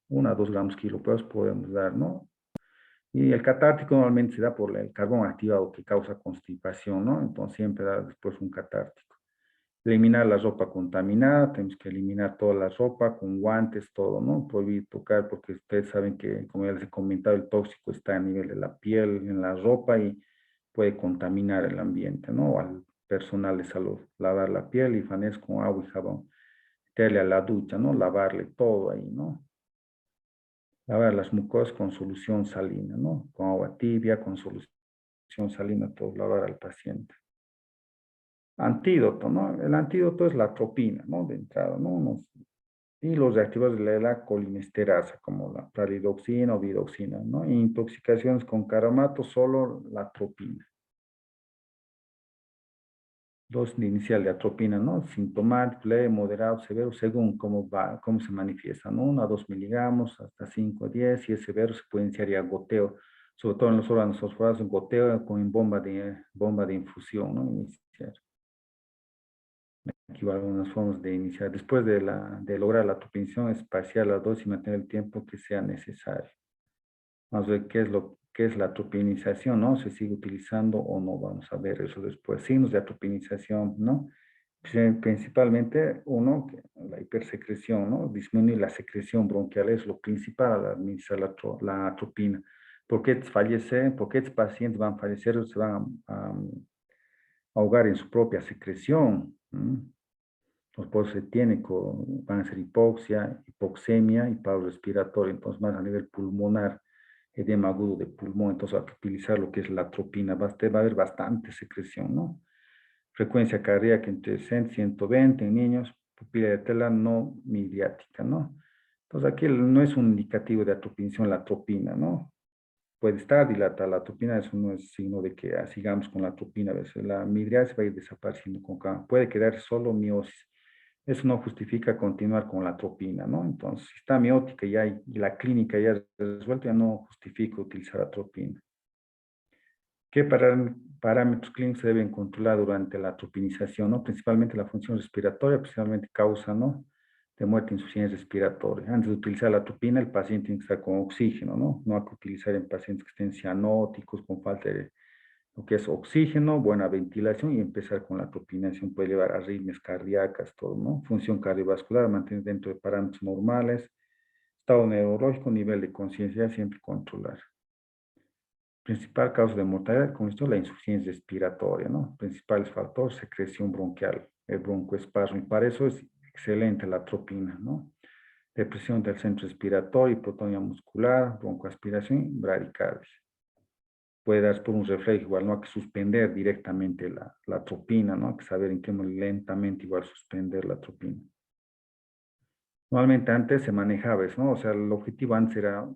1 a 2 gramos kilo, pues podemos dar, ¿no? Y el catártico normalmente se da por el carbón activado que causa constipación, ¿no? Entonces siempre da después un catártico. Eliminar la ropa contaminada, tenemos que eliminar toda la ropa con guantes, todo, ¿no? Prohibir tocar porque ustedes saben que, como ya les he comentado, el tóxico está a nivel de la piel, en la ropa y puede contaminar el ambiente, ¿no? O al personal de salud. Lavar la piel y fanes con agua y jabón. Meterle a la ducha, ¿no? Lavarle todo ahí, ¿no? Lavar las mucosas con solución salina, ¿no? Con agua tibia, con solución salina, todo lavar al paciente. Antídoto, ¿no? El antídoto es la atropina, ¿no? De entrada, ¿no? Y los reactivos de la colinesterasa, como la pralidoxina o viroxina, ¿no? Y intoxicaciones con caramato, solo la atropina. Dosis inicial de atropina, ¿no? Sintomático, leve, moderado, severo, según cómo va, cómo se manifiesta, ¿no? 1 a 2 miligramos, hasta 5 a 10, si es severo se puede iniciar ya goteo, sobre todo en los órganos fosforados, goteo con bomba de infusión, ¿no? Iniciar. Aquí van algunas formas de iniciar. Después de lograr la atropinización, espaciar la dosis y mantener el tiempo que sea necesario. Vamos a ver qué es la atropinización, ¿no? ¿Se sigue utilizando o no? Vamos a ver eso después. Signos de atropinización, ¿no? Principalmente, uno, la hipersecreción, ¿no? Disminuir la secreción bronquial es lo principal al administrar la atropina. ¿Por qué fallecen? ¿Por qué estos pacientes van a fallecer o se van a ahogar en su propia secreción? Por eso se tiene, van a ser hipoxia, hipoxemia y paro respiratorio, entonces más a nivel pulmonar, edema agudo de pulmón, entonces hay que utilizar lo que es la atropina, va a haber bastante secreción, ¿no? Frecuencia cardíaca entre 100 y 120 en niños, pupila de tela no midriática, ¿no? Entonces aquí no es un indicativo de atropinización la atropina, ¿no? Puede estar dilatada la atropina, eso no es signo de que sigamos con la atropina, a veces la midriasis va a ir desapareciendo con cada, puede quedar solo miosis. Eso no justifica continuar con la atropina, ¿no? Entonces, si está miótica y la clínica ya resuelta, ya no justifica utilizar atropina. ¿Qué parámetros clínicos se deben controlar durante la atropinización, ¿no? Principalmente la función respiratoria, principalmente causa, ¿no? De muerte e insuficiencia respiratoria. Antes de utilizar la atropina, el paciente tiene que estar con oxígeno, ¿no? No hay que utilizar en pacientes que estén cianóticos, con falta de lo que es oxígeno, buena ventilación y empezar con la atropinación. Puede llevar arritmias cardíacas, todo, ¿no? Función cardiovascular, mantener dentro de parámetros normales. Estado neurológico, nivel de conciencia, siempre controlar. Principal causa de mortalidad, con esto la insuficiencia respiratoria, ¿no? Principales factores, secreción bronquial, el broncoespasmo, y para eso es excelente la atropina, ¿no? Depresión del centro respiratorio, hipotonía muscular, broncoaspiración, bradicardia. Puede dar por un reflejo, igual no hay que suspender directamente la atropina, ¿no? Hay que saber en qué momento lentamente igual suspender la atropina. Normalmente antes se manejaba eso, ¿no? O sea, el objetivo antes era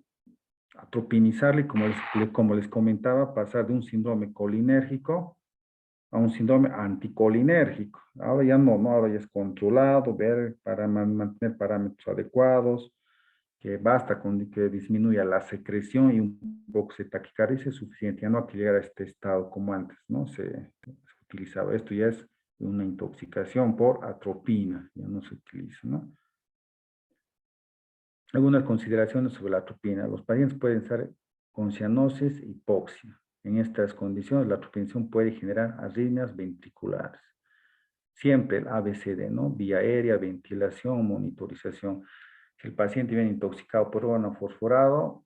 atropinizarle, como les comentaba, pasar de un síndrome colinérgico a un síndrome anticolinérgico. Ahora ya no, ¿no? Ahora ya es controlado, ver para mantener parámetros adecuados, que basta con que disminuya la secreción y un poco se taquicardia es suficiente, ya no hay que llegar a este estado como antes, ¿no? Se utilizaba. Esto ya es una intoxicación por atropina, ya no se utiliza, ¿no? Algunas consideraciones sobre la atropina. Los pacientes pueden estar con cianosis e hipoxia. En estas condiciones, la atropinación puede generar arritmias ventriculares. Siempre el ABCD, ¿no? Vía aérea, ventilación, monitorización. Si el paciente viene intoxicado por órgano fosforado,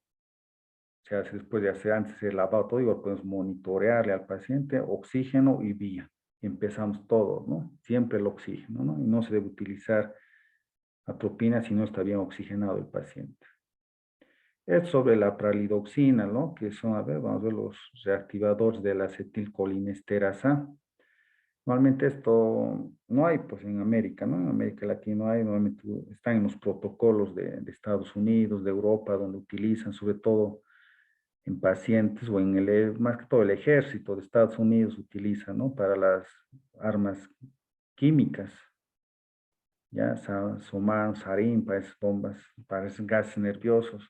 se hace después de hacer antes el lavado todo, igual podemos monitorearle al paciente oxígeno y vía. Empezamos todo, ¿no? Siempre el oxígeno, ¿no? Y no se debe utilizar atropina si no está bien oxigenado el paciente. Es sobre la pralidoxina, ¿no? Que son, a ver, vamos a ver los reactivadores de la acetilcolinesterasa. Normalmente esto no hay, pues en América, ¿no? En América Latina no hay, normalmente están en los protocolos de Estados Unidos, de Europa, donde utilizan, sobre todo en pacientes o en más que todo el ejército de Estados Unidos utiliza, ¿no? Para las armas químicas, ya, SOMAN, sarín, para esas bombas, para esos gases nerviosos.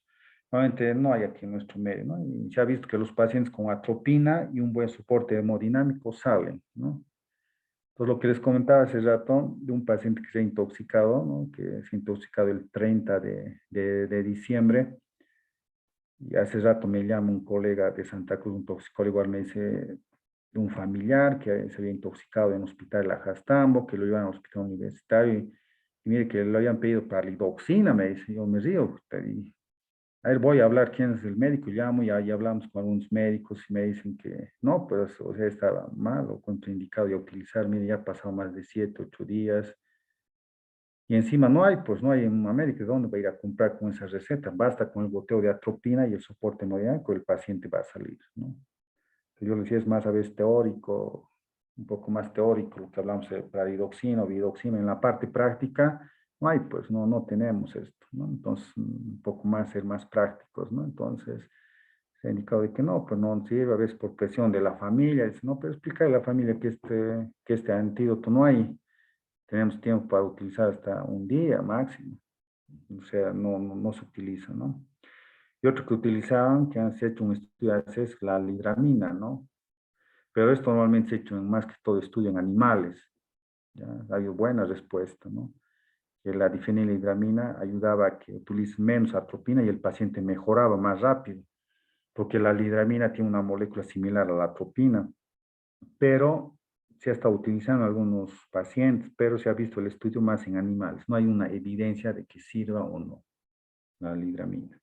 Normalmente no hay aquí en nuestro medio, ¿no? Y se ha visto que los pacientes con atropina y un buen soporte hemodinámico salen, ¿no? Entonces, lo que les comentaba hace rato de un paciente que se ha intoxicado, ¿no? Que se ha intoxicado el 30 de diciembre, y hace rato me llama un colega de Santa Cruz, un toxicólogo, igual me dice de un familiar que se había intoxicado en el hospital de la Jastambo, que lo iban al hospital universitario, y mire que le habían pedido palidoxina, me dice, yo me río, y a ver, voy a hablar quién es el médico, llamo y ahí hablamos con algunos médicos y me dicen que no, pues, o sea, estaba mal o contraindicado ya utilizar, mire, ya ha pasado más de 7, 8 días, y encima no hay, pues no hay en América, ¿dónde va a ir a comprar con esa receta? Basta con el goteo de atropina y el soporte hemodinámico, el paciente va a salir, ¿no? Yo le decía, es más a veces teórico, un poco más teórico, lo que hablamos de pralidoxina o vidoxina. En la parte práctica, no hay, pues no tenemos esto, ¿no? Entonces, un poco más ser más prácticos, ¿no? Entonces, se ha indicado de que no, pues no sirve, a veces por presión de la familia, dice, no, pero explicarle a la familia que este antídoto no hay, tenemos tiempo para utilizar hasta un día máximo, o sea, no se utiliza, ¿no? Y otro que utilizaban, que han hecho un estudio, es la lidramina, ¿no? Pero esto normalmente se ha hecho en más que todo estudio en animales. ¿Ya? Ha habido buena respuesta, ¿no? Que la difenilidramina ayudaba a que utilice menos atropina y el paciente mejoraba más rápido, porque la lidramina tiene una molécula similar a la atropina, pero se ha estado utilizando en algunos pacientes, pero se ha visto el estudio más en animales. No hay una evidencia de que sirva o no la lidramina.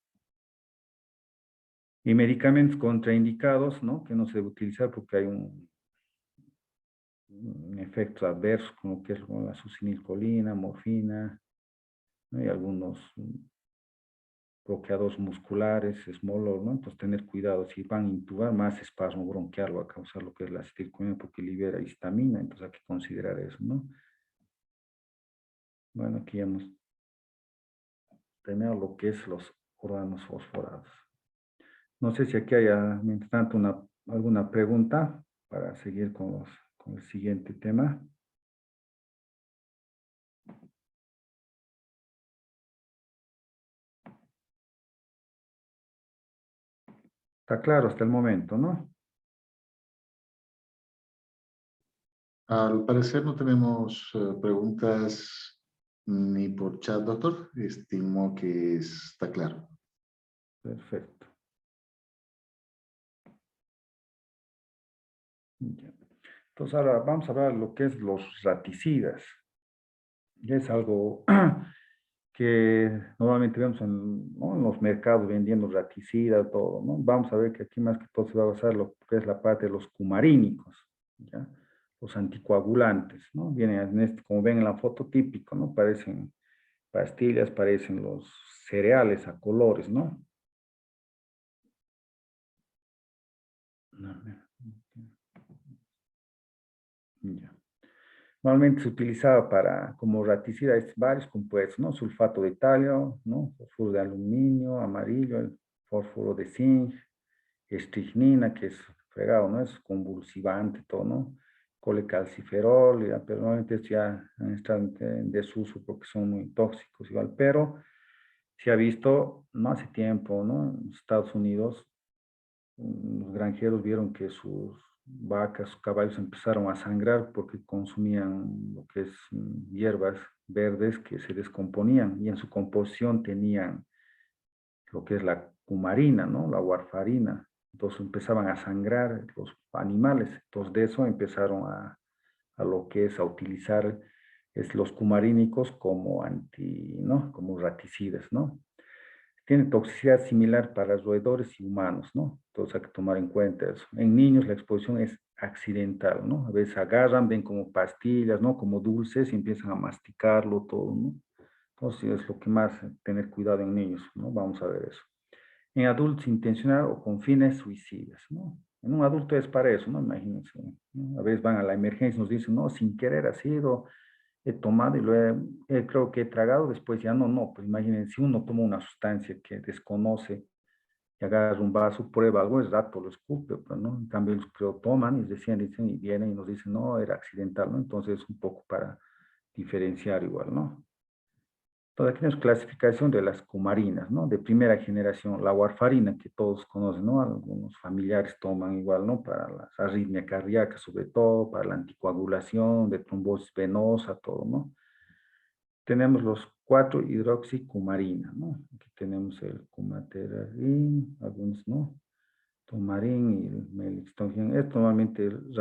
Y medicamentos contraindicados, ¿no? Que no se debe utilizar porque hay efectos adversos como que es la succinilcolina, morfina, ¿no? Y algunos bloqueadores musculares, esmolol, ¿no? Entonces tener cuidado, si van a intubar, más espasmo bronquial va a causar lo que es la acetilcolina porque libera histamina, entonces hay que considerar eso, ¿no? Bueno, aquí hemos terminado lo que es los órganos fosforados. No sé si aquí haya, mientras tanto, alguna pregunta para seguir con el siguiente tema. Está claro hasta el momento, ¿no? Al parecer no tenemos preguntas ni por chat, doctor. Estimo que está claro. Perfecto. Ya. Entonces ahora vamos a hablar de lo que es los raticidas. Es algo que normalmente vemos ¿no? En los mercados vendiendo raticidas, todo, ¿no? Vamos a ver que aquí más que todo se va a basar lo que es la parte de los cumarínicos, ¿ya? Los anticoagulantes, ¿no? Vienen en este, como ven en la foto típico, ¿no? Parecen pastillas, parecen los cereales a colores, ¿no? Ya. Normalmente se utilizaba como raticida varios compuestos, ¿no? Sulfato de talio, ¿no? Fósforo de aluminio, amarillo, el fósforo de zinc, estricnina, que es fregado, ¿no? Es convulsivante, todo, ¿no? Colecalciferol, ya, pero normalmente ya están en desuso porque son muy tóxicos igual, pero se ha visto, no hace tiempo, ¿no? En Estados Unidos, los granjeros vieron que sus vacas, sus caballos empezaron a sangrar porque consumían lo que es hierbas verdes que se descomponían y en su composición tenían lo que es la cumarina, ¿no? La warfarina. Entonces empezaban a sangrar los animales. Entonces de eso empezaron a lo que es a utilizar los cumarínicos como ¿no? Como raticidas, ¿no? Tiene toxicidad similar para roedores y humanos, ¿no? Entonces hay que tomar en cuenta eso. En niños la exposición es accidental, ¿no? A veces agarran, ven como pastillas, ¿no? Como dulces y empiezan a masticarlo todo, ¿no? Entonces es lo que más tener cuidado en niños, ¿no? Vamos a ver eso. En adultos intencional o con fines suicidas, ¿no? En un adulto es para eso, ¿no? Imagínense, ¿no? A veces van a la emergencia y nos dicen, no, sin querer ha sido, he tomado y creo que he tragado, después ya no, pues imagínense, si uno toma una sustancia que desconoce y agarra un vaso, prueba algo, es rato lo escupe, pues, ¿no? En cambio, los que lo toman y recién dicen y vienen y nos dicen, no, era accidental, ¿no? Entonces, un poco para diferenciar igual, ¿no? Entonces, aquí tenemos clasificación de las cumarinas, ¿no? De primera generación, la warfarina, que todos conocen, ¿no? Algunos familiares toman igual, ¿no? Para la arritmia cardíaca, sobre todo, para la anticoagulación, de trombosis venosa, todo, ¿no? Tenemos los 4-hidroxicumarina, ¿no? Aquí tenemos el cumaterazin, algunos, ¿no? Tomarín y el melixtongin. Es normalmente el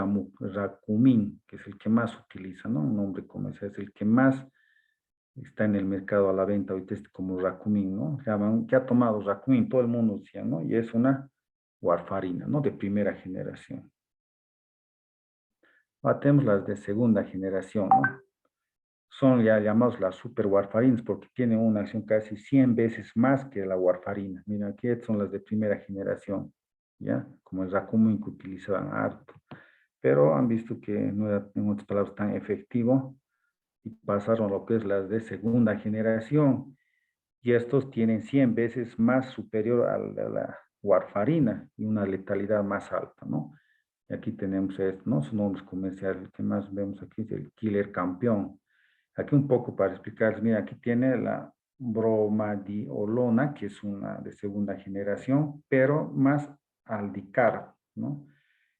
racumín, que es el que más se utiliza, ¿no? Un nombre comercial, es el que más está en el mercado a la venta ahorita como racumín, ¿no? Llaman, ¿qué ha tomado racumín? Todo el mundo decía, ¿no? Y es una warfarina, ¿no? De primera generación. Ahora tenemos las de segunda generación, ¿no? Son ya llamados las super warfarinas porque tienen una acción casi 100 veces más que la warfarina. Mira, aquí son las de primera generación, ¿ya? Como el Racumin que utilizaban harto. Pero han visto que no era, en otras palabras, tan efectivo y pasaron lo que es las de segunda generación. Y estos tienen 100 veces más superior a la warfarina y una letalidad más alta, ¿no? Y aquí tenemos esto, ¿no? Sus nombres comerciales, el que más vemos aquí es el killer campeón. Aquí un poco para explicarles, mira, aquí tiene la bromadiolona, que es una de segunda generación, pero más aldicar, ¿no?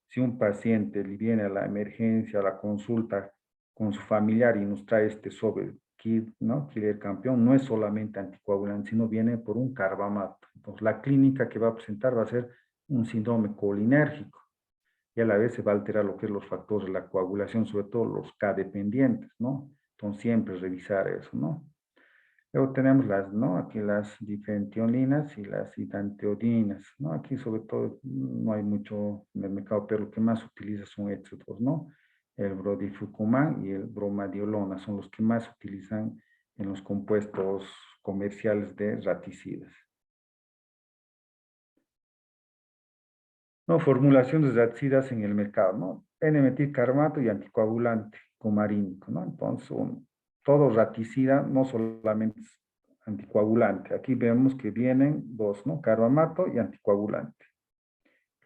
Si un paciente le viene a la emergencia, a la consulta con su familiar y nos trae este sobre kit, ¿no? Killer campeón, no es solamente anticoagulante, sino viene por un carbamato. Entonces, la clínica que va a presentar va a ser un síndrome colinérgico y a la vez se va a alterar lo que es los factores de la coagulación, sobre todo los K-dependientes, ¿no? Entonces, siempre revisar eso, ¿no? Luego tenemos ¿no? Aquí las difentiolinas y las hidanteodinas, ¿no? Aquí sobre todo no hay mucho en el mercado, pero lo que más se utiliza son estos dos, ¿no? el brodifucumán y el bromadiolona son los que más se utilizan en los compuestos comerciales de raticidas. No, formulaciones de raticidas en el mercado, ¿no? N-metilcarbato y anticoagulante cumarínico, ¿no? Entonces, todo raticida no solamente es anticoagulante. Aquí vemos que vienen dos, ¿no? Carbamato y anticoagulante.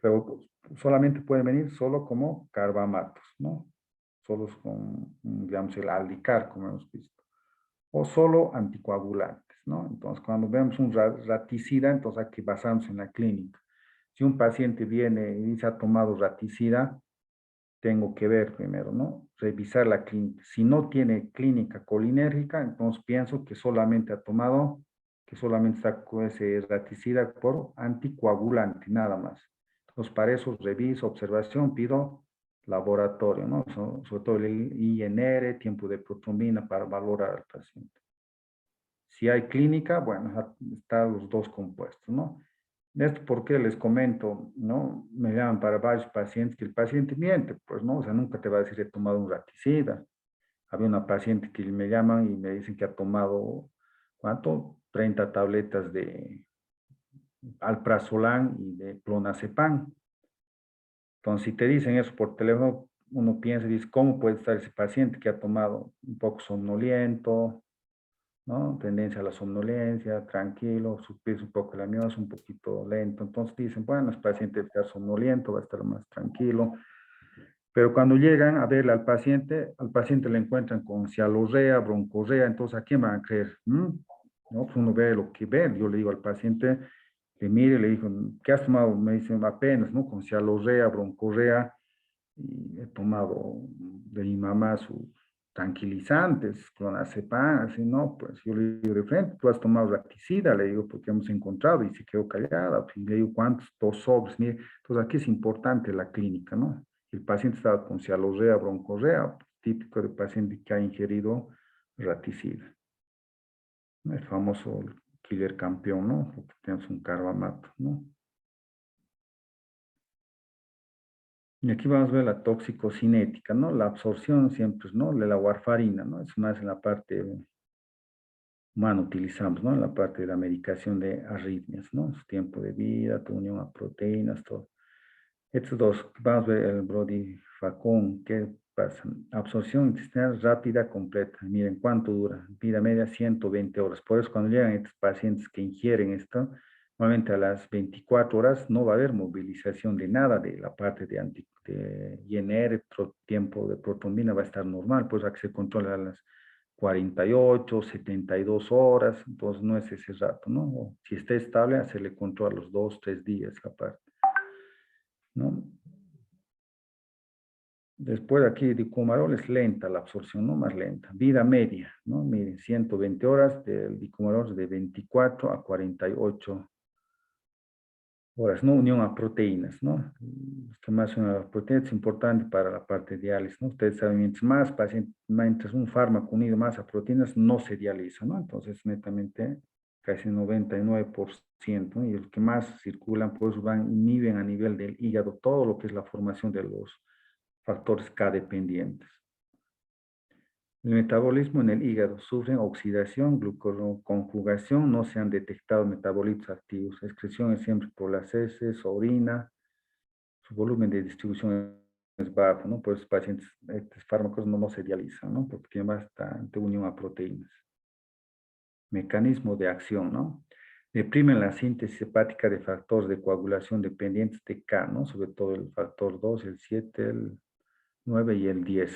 Pero solamente pueden venir solo como carbamatos, ¿no? Solo con, digamos, el aldicar, como hemos visto. O solo anticoagulantes, ¿no? Entonces, cuando vemos un raticida, entonces hay que basarnos en la clínica. Si un paciente viene y se ha tomado raticida, tengo que ver primero, ¿no? Revisar la clínica. Si no tiene clínica colinérgica, entonces pienso que solamente ha tomado, que solamente está con ese raticida por anticoagulante, nada más. Entonces, para eso reviso, observación, pido laboratorio, ¿no? Sobre todo el INR, tiempo de protrombina para valorar al paciente. Si hay clínica, bueno, están los dos compuestos, ¿no? Esto porque les comento, ¿no? Me llaman para varios pacientes que el paciente miente, pues, ¿no? O sea, nunca te va a decir he tomado un raticida. Había una paciente que me llaman y me dicen que ha tomado, ¿cuánto? 30 tabletas de alprazolam y de clonazepam. Entonces, si te dicen eso por teléfono, uno piensa y dice, ¿cómo puede estar ese paciente que ha tomado un poco somnoliento, ¿no? Tendencia a la somnolencia, tranquilo, supirse un poco la miosis, un poquito lento. Entonces dicen, bueno, el paciente va a estar somnoliento, va a estar más tranquilo. Pero cuando llegan a verle al paciente le encuentran con cialorrea, broncorrea, entonces ¿a quién van a creer? ¿No? Pues uno ve lo que ve. Yo le digo al paciente, le mire, le digo, ¿qué has tomado? Me dicen apenas, ¿no? Con cialorrea, broncorrea, y he tomado de mi mamá sus tranquilizantes, clonazepam, así, no, pues yo le digo de frente, tú has tomado raticida, le digo, porque hemos encontrado, y se quedó callada, pues, le digo, ¿cuántos? 2 sobres, mire, entonces aquí es importante la clínica, ¿no? El paciente estaba con cialorrea, broncorrea, típico de paciente que ha ingerido raticida, ¿no? El famoso killer campeón, ¿no? Porque tenemos un carbamato, ¿no? Y aquí vamos a ver la toxicocinética, ¿no? La absorción siempre, ¿no? De la warfarina, ¿no? Es más en la parte humana utilizamos, ¿no? En la parte de la medicación de arritmias, ¿no? Su tiempo de vida, tu unión a proteínas, todo. Estos dos, vamos a ver el Brody-Facón, ¿qué pasa? Absorción intestinal rápida, completa. Miren cuánto dura. Vida media 120 horas. Por eso cuando llegan estos pacientes que ingieren esto, normalmente a las 24 horas no va a haber movilización de nada de la parte de INR, tiempo de protrombina va a estar normal, pues a que se controla a las 48, 72 horas, entonces no es ese rato, ¿no? O si está estable, hacerle control a los 2, 3 días aparte, ¿no? Después aquí de dicumarol es lenta la absorción, ¿no? Más lenta. Vida media, ¿no? Miren, 120 horas del dicumarol de 24 a 48 horas, ¿no? Unión a proteínas, ¿no? Que más una proteína es importante para la parte de diálisis, ¿no? Ustedes saben, mientras más paciente, mientras un fármaco unido más a proteínas, no se dializa, ¿no? Entonces, netamente, casi 99%, ¿no? Y los que más circulan, pues inhiben a nivel del hígado todo lo que es la formación de los factores K dependientes. El metabolismo en el hígado sufre oxidación, glucoconjugación, no se han detectado metabolitos activos. Excreción es siempre por las heces, orina, su volumen de distribución es bajo, ¿no? Por eso pacientes, estos fármacos no se dializan, ¿no? Porque tienen bastante unión a proteínas. Mecanismo de acción, ¿no? Deprimen la síntesis hepática de factores de coagulación dependientes de K, ¿no? Sobre todo el factor 2, el 7, el 9 y el 10.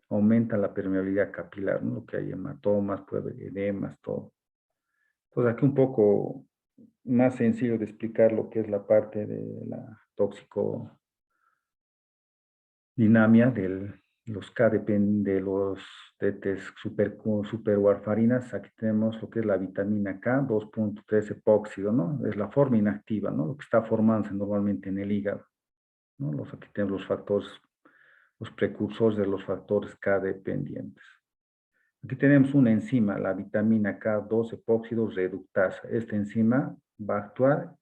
Aumenta la permeabilidad capilar, ¿no? Lo que hay hematomas, puede haber edemas, todo. Entonces aquí un poco más sencillo de explicar lo que es la parte de la toxicodinamia de los K depende de los TTs superwarfarinas. Aquí tenemos lo que es la vitamina K, 2.3 epóxido, ¿no? Es la forma inactiva, ¿no? Lo que está formándose normalmente en el hígado, ¿no? Aquí tenemos los factores, los precursores de los factores K dependientes. Aquí tenemos una enzima, la vitamina K2 epóxido reductasa. Esta enzima va a actuar,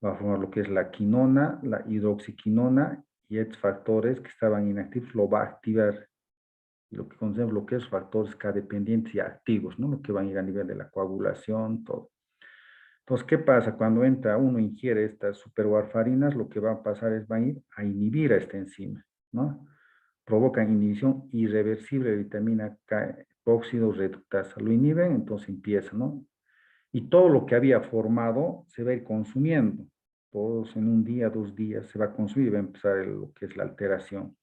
va a formar lo que es la quinona, la hidroxiquinona y estos factores que estaban inactivos lo va a activar. Y lo que conocemos lo que es factores K-dependientes y activos, ¿no? Lo que van a ir a nivel de la coagulación, todo. Entonces, ¿qué pasa? Cuando entra uno ingiere estas superwarfarinas, lo que va a pasar es van a ir a inhibir a esta enzima, ¿no? Provocan inhibición irreversible de vitamina K, óxido reductasa. Lo inhiben, entonces empieza, ¿no? Y todo lo que había formado se va a ir consumiendo. Todos en un día, 2 días se va a consumir y va a empezar lo que es la alteración.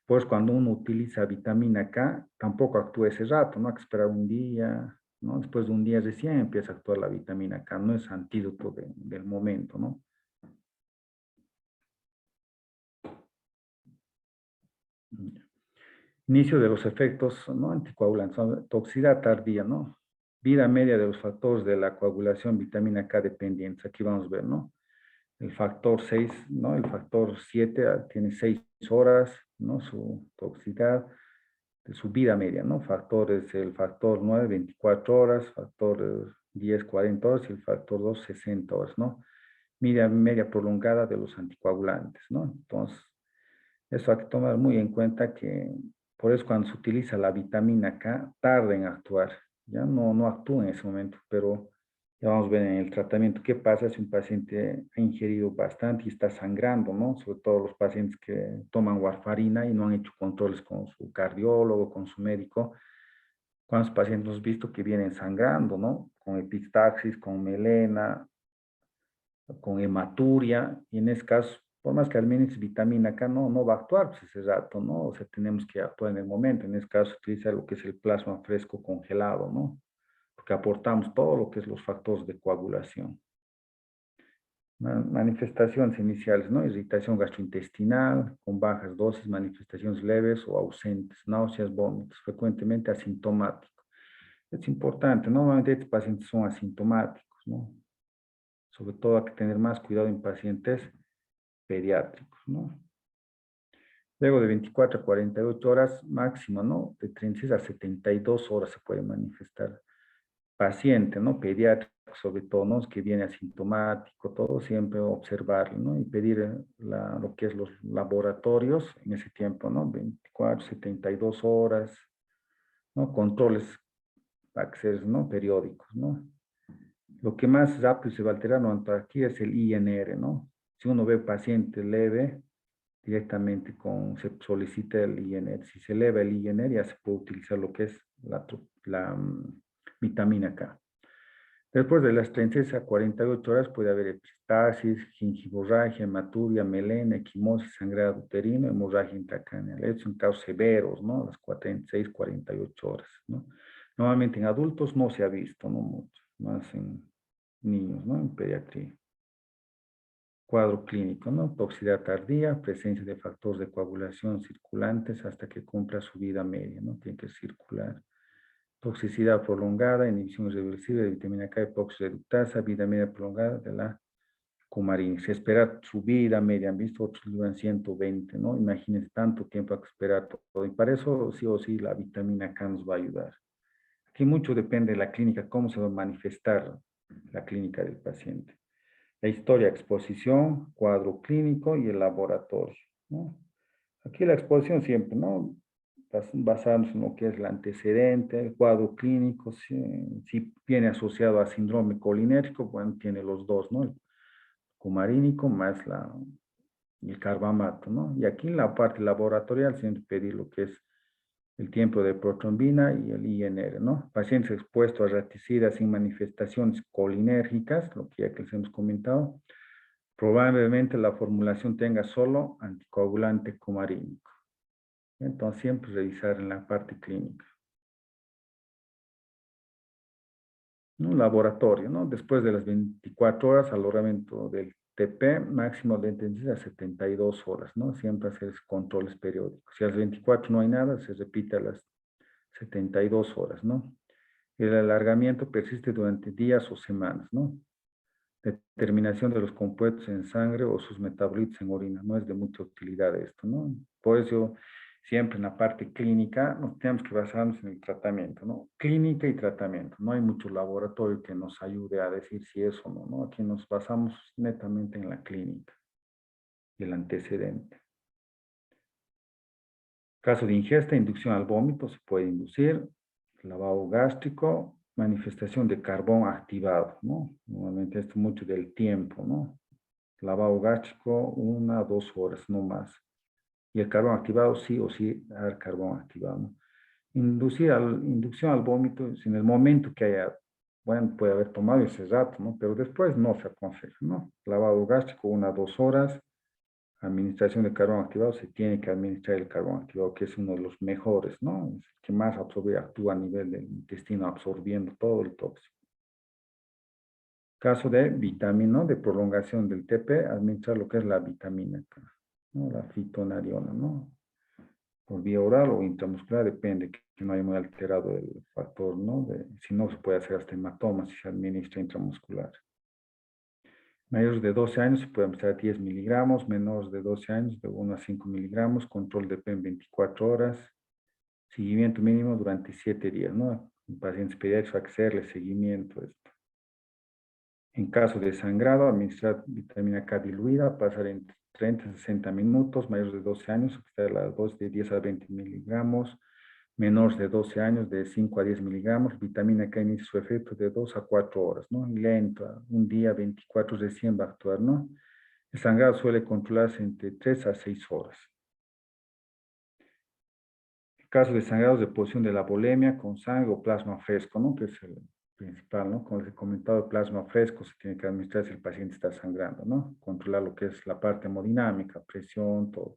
Pues cuando uno utiliza vitamina K, tampoco actúa ese rato, ¿no? Hay que esperar un día, ¿no? Después de un día recién empieza a actuar la vitamina K, no es antídoto del momento, ¿no? Inicio de los efectos, ¿no? Anticoagulantes, toxicidad tardía, ¿no? Vida media de los factores de la coagulación, vitamina K dependientes, aquí vamos a ver, ¿no? El factor 6, ¿no? El factor 7 tiene 6 horas, ¿no? Su toxicidad, de su vida media, ¿no? Factores, el factor 9, 24 horas, factor 10, 40 horas y el factor 2, 60 horas, ¿no? Media prolongada de los anticoagulantes, ¿no? Entonces, eso hay que tomar muy en cuenta que por eso cuando se utiliza la vitamina K, tarda en actuar, ya no actúa en ese momento, pero ya vamos a ver en el tratamiento qué pasa si un paciente ha ingerido bastante y está sangrando, ¿no? Sobre todo los pacientes que toman warfarina y no han hecho controles con su cardiólogo, con su médico. ¿Cuántos pacientes hemos visto que vienen sangrando, ¿no? Con epistaxis, con melena, con hematuria, y en ese caso, por más que administres vitamina K, no va a actuar pues, ese rato, ¿no? O sea, tenemos que actuar en el momento. En ese caso, utiliza lo que es el plasma fresco congelado, ¿no? Porque aportamos todo lo que es los factores de coagulación. Manifestaciones iniciales, ¿no? Irritación gastrointestinal, con bajas dosis, manifestaciones leves o ausentes, náuseas, vómitos, frecuentemente asintomático. Es importante, ¿no? Normalmente estos pacientes son asintomáticos, ¿no? Sobre todo hay que tener más cuidado en pacientes pediátricos, ¿no? Luego de 24 a 48 horas máximo, ¿no? De 36 a 72 horas se puede manifestar. Paciente, ¿no? Pediátrico, sobre todo, ¿no? Que viene asintomático, todo, siempre observarlo, ¿no? Y pedir lo que es los laboratorios en ese tiempo, ¿no? 24, 72 horas, ¿no? Controles, accesorios, ¿no? Periódicos, ¿no? Lo que más rápido se va a alterar ¿no? Aquí es el INR, ¿no? Si uno ve paciente leve, directamente se solicita el INR. Si se eleva el INR, ya se puede utilizar lo que es la vitamina K. Después de las 36 a 48 horas puede haber epistaxis, gingivorragia, hematuria, melena, equimosis, sangrado uterino, hemorragia intracraneal. Estos son casos severos, ¿no? Las 36, 48 horas, ¿no? Normalmente en adultos no se ha visto, no mucho, más en niños, ¿no? En pediatría. Cuadro clínico, ¿no? Toxicidad tardía, presencia de factores de coagulación circulantes hasta que cumpla su vida media, ¿no? Tiene que circular. Toxicidad prolongada, inhibición irreversible de vitamina K, reductasa, vida media prolongada de la cumarina. Se espera su vida media, han visto, otros llevan 120, ¿no? Imagínense tanto tiempo hay que esperar todo. Y para eso sí o sí la vitamina K nos va a ayudar. Aquí mucho depende de la clínica, cómo se va a manifestar la clínica del paciente. La historia, exposición, cuadro clínico y el laboratorio, ¿no? Aquí la exposición siempre, ¿no? Basarnos en lo que es el antecedente, el cuadro clínico, si viene asociado a síndrome colinérgico, bueno, tiene los dos, ¿no? El cumarínico más el carbamato, ¿no? Y aquí en la parte laboratorial siempre pedir lo que es el tiempo de protrombina y el INR, ¿no? Pacientes expuestos a raticidas sin manifestaciones colinérgicas, lo que ya que les hemos comentado, probablemente la formulación tenga solo anticoagulante cumarínico. Entonces, siempre revisar en la parte clínica. ¿No? Laboratorio, ¿no? Después de las 24 horas, alojamiento del TP, máximo de intensidad 72 horas, ¿no? Siempre hacer controles periódicos. Si a las 24 no hay nada, se repite a las 72 horas, ¿no? El alargamiento persiste durante días o semanas, ¿no? Determinación de los compuestos en sangre o sus metabolitos en orina. No es de mucha utilidad esto, ¿no? Por eso, siempre en la parte clínica, nos tenemos que basarnos en el tratamiento, ¿no? Clínica y tratamiento. No hay mucho laboratorio que nos ayude a decir si es o no, ¿no? Aquí nos basamos netamente en la clínica y el antecedente. Caso de ingesta, inducción al vómito se puede inducir, lavado gástrico, manifestación de carbón activado, ¿no? Normalmente esto mucho del tiempo, ¿no? Lavado gástrico, 1 a 2 horas, no más. Y el carbón activado, sí o sí, al carbón activado, ¿no? Inducción al vómito, si en el momento que haya, bueno, puede haber tomado ese rato, ¿no? Pero después no se aconseja, ¿no? Lavado gástrico, 1 a 2 horas. Administración de carbón activado, se tiene que administrar el carbón activado, que es uno de los mejores, ¿no? Es el que más absorbe, actúa a nivel del intestino, absorbiendo todo el tóxico. Caso de vitamina, ¿no? De prolongación del TP, administrar lo que es la vitamina K, ¿no? La fitonariona, ¿no? Por vía oral o intramuscular, depende que no haya muy alterado el factor, ¿no? Si no, se puede hacer hasta hematomas si se administra intramuscular. Mayores de 12 años se puede empezar 10 miligramos, menores de 12 años de 1 a 5 miligramos, control de P en 24 horas, seguimiento mínimo durante 7 días, ¿no? En pacientes pediátricos hay que hacerle seguimiento a esto. En caso de sangrado, administrar vitamina K diluida, pasar entre 30 a 60 minutos, mayores de 12 años, afectar la dosis de 10 a 20 miligramos, menores de 12 años de 5 a 10 miligramos, vitamina K inicia su efecto de 2 a 4 horas, ¿no? Lento, un día 24 recién va a actuar, ¿no? El sangrado suele controlarse entre 3 a 6 horas. En caso de sangrados de posición de la bulimia con sangre o plasma fresco, ¿no? Que es el principal, ¿no? Como les he comentado, el plasma fresco se tiene que administrar si el paciente está sangrando, ¿no? Controlar lo que es la parte hemodinámica, presión, todo.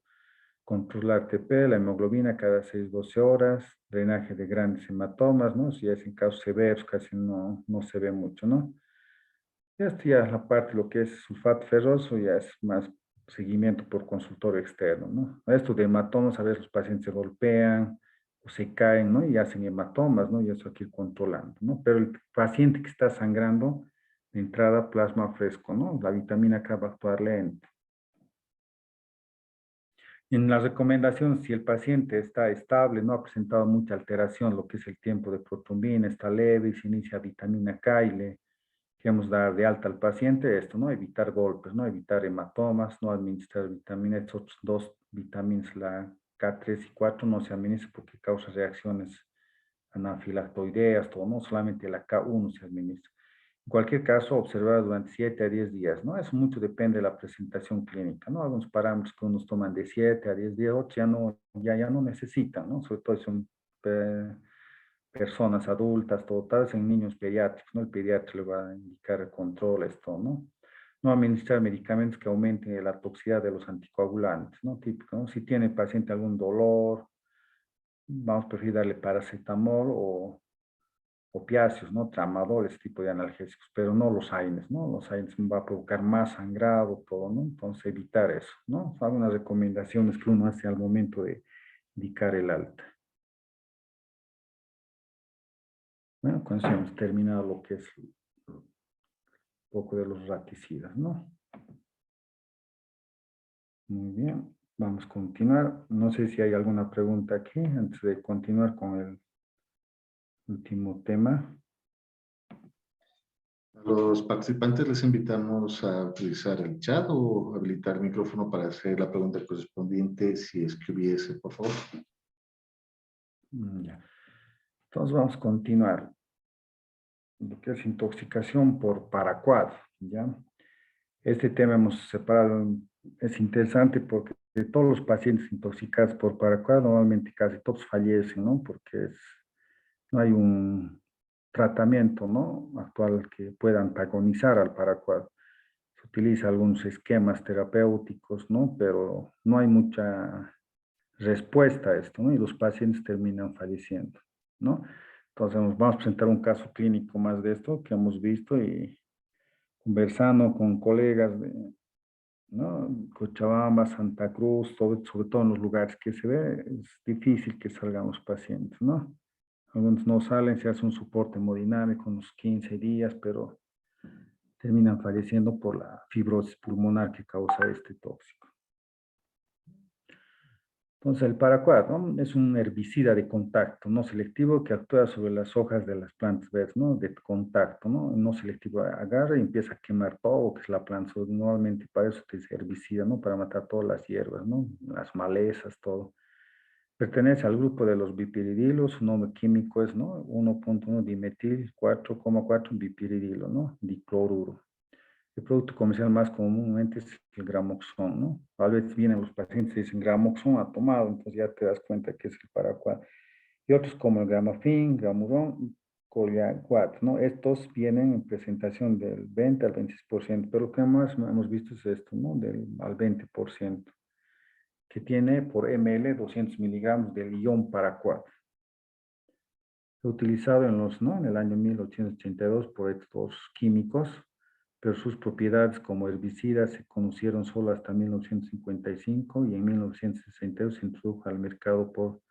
Controlar TP, la hemoglobina cada 6 a 12 horas, drenaje de grandes hematomas, ¿no? Si es en casos severos, casi no se ve mucho, ¿no? Y esto ya es la parte, lo que es sulfato ferroso, ya es más seguimiento por consultorio externo, ¿no? Esto de hematomas, a veces los pacientes se golpean o se caen, ¿no? Y hacen hematomas, ¿no? Y eso hay que ir controlando, ¿no? Pero el paciente que está sangrando, de entrada plasma fresco, ¿no? La vitamina K va a actuar lento. En las recomendaciones, si el paciente está estable, no ha presentado mucha alteración, lo que es el tiempo de protrombina, está leve y se inicia vitamina K y le queremos dar de alta al paciente, esto, ¿no? Evitar golpes, ¿no? Evitar hematomas, no administrar vitamina, estos dos vitaminas, la K3 y 4, no se administra porque causa reacciones anafilactoideas, todo, no solamente la K1 se administra. En cualquier caso, observar durante 7 a 10 días, ¿no? Eso mucho depende de la presentación clínica, ¿no? Algunos parámetros que unos toman de 7 a 10 días, otros ya no necesitan, ¿no? Sobre todo si son personas adultas, todo, tal vez en niños pediátricos, ¿no? El pediatra le va a indicar controles, todo, ¿no? No administrar medicamentos que aumenten la toxicidad de los anticoagulantes, ¿no? Típico, ¿no? Si tiene el paciente algún dolor, vamos a preferir darle paracetamol o opiáceos, ¿no? Tramadol, ese tipo de analgésicos, pero no los AINES, ¿no? Los AINES va a provocar más sangrado, todo, ¿no? Entonces evitar eso, ¿no? Son algunas recomendaciones que uno hace al momento de indicar el alta. Bueno, con eso hemos terminado lo que es un poco de los raticidas, ¿no? Muy bien, vamos a continuar. No sé si hay alguna pregunta aquí antes de continuar con el último tema. A los participantes les invitamos a utilizar el chat o habilitar el micrófono para hacer la pregunta correspondiente si es que hubiese, por favor. Ya. Entonces vamos a continuar. Lo que es intoxicación por paraquat, ¿ya? Este tema hemos separado, es interesante porque de todos los pacientes intoxicados por paraquat, normalmente casi todos fallecen, ¿no? Porque no hay un tratamiento, ¿no? Actual que pueda antagonizar al paraquat. Se utiliza algunos esquemas terapéuticos, ¿no? Pero no hay mucha respuesta a esto, ¿no? Y los pacientes terminan falleciendo, ¿no? Entonces vamos a presentar un caso clínico más de esto que hemos visto y conversando con colegas de, ¿no? Cochabamba, Santa Cruz, sobre todo en los lugares que se ve, es difícil que salgan los pacientes, ¿no? Algunos no salen, se hace un soporte hemodinámico unos 15 días, pero terminan falleciendo por la fibrosis pulmonar que causa este tóxico. Entonces, el paraquat, ¿no? Es un herbicida de contacto no selectivo que actúa sobre las hojas de las plantas verdes, ¿no? De contacto, ¿no? No selectivo agarra y empieza a quemar todo, que es la planta. Normalmente para eso es herbicida, ¿no? Para matar todas las hierbas, ¿no? Las malezas, todo. Pertenece al grupo de los bipiridilos, su nombre químico es, ¿no? 1.1 dimetil 4,4 bipiridilo, ¿no? Dicloruro. El producto comercial más comúnmente es el gramoxón, ¿no? A veces vienen los pacientes y dicen gramoxón ha tomado, entonces ya te das cuenta que es el paraquat. Y otros como el gramafin, gramurón y coliaquat, ¿no? Estos vienen en presentación del 20 al 26%, pero lo que más hemos visto es esto, ¿no? Al 20%, que tiene por ml 200 miligramos del ion paraquat. Fue utilizado ¿no? en el año 1882 por estos químicos, pero sus propiedades como herbicida se conocieron solo hasta 1955 y en 1962 se introdujo al mercado por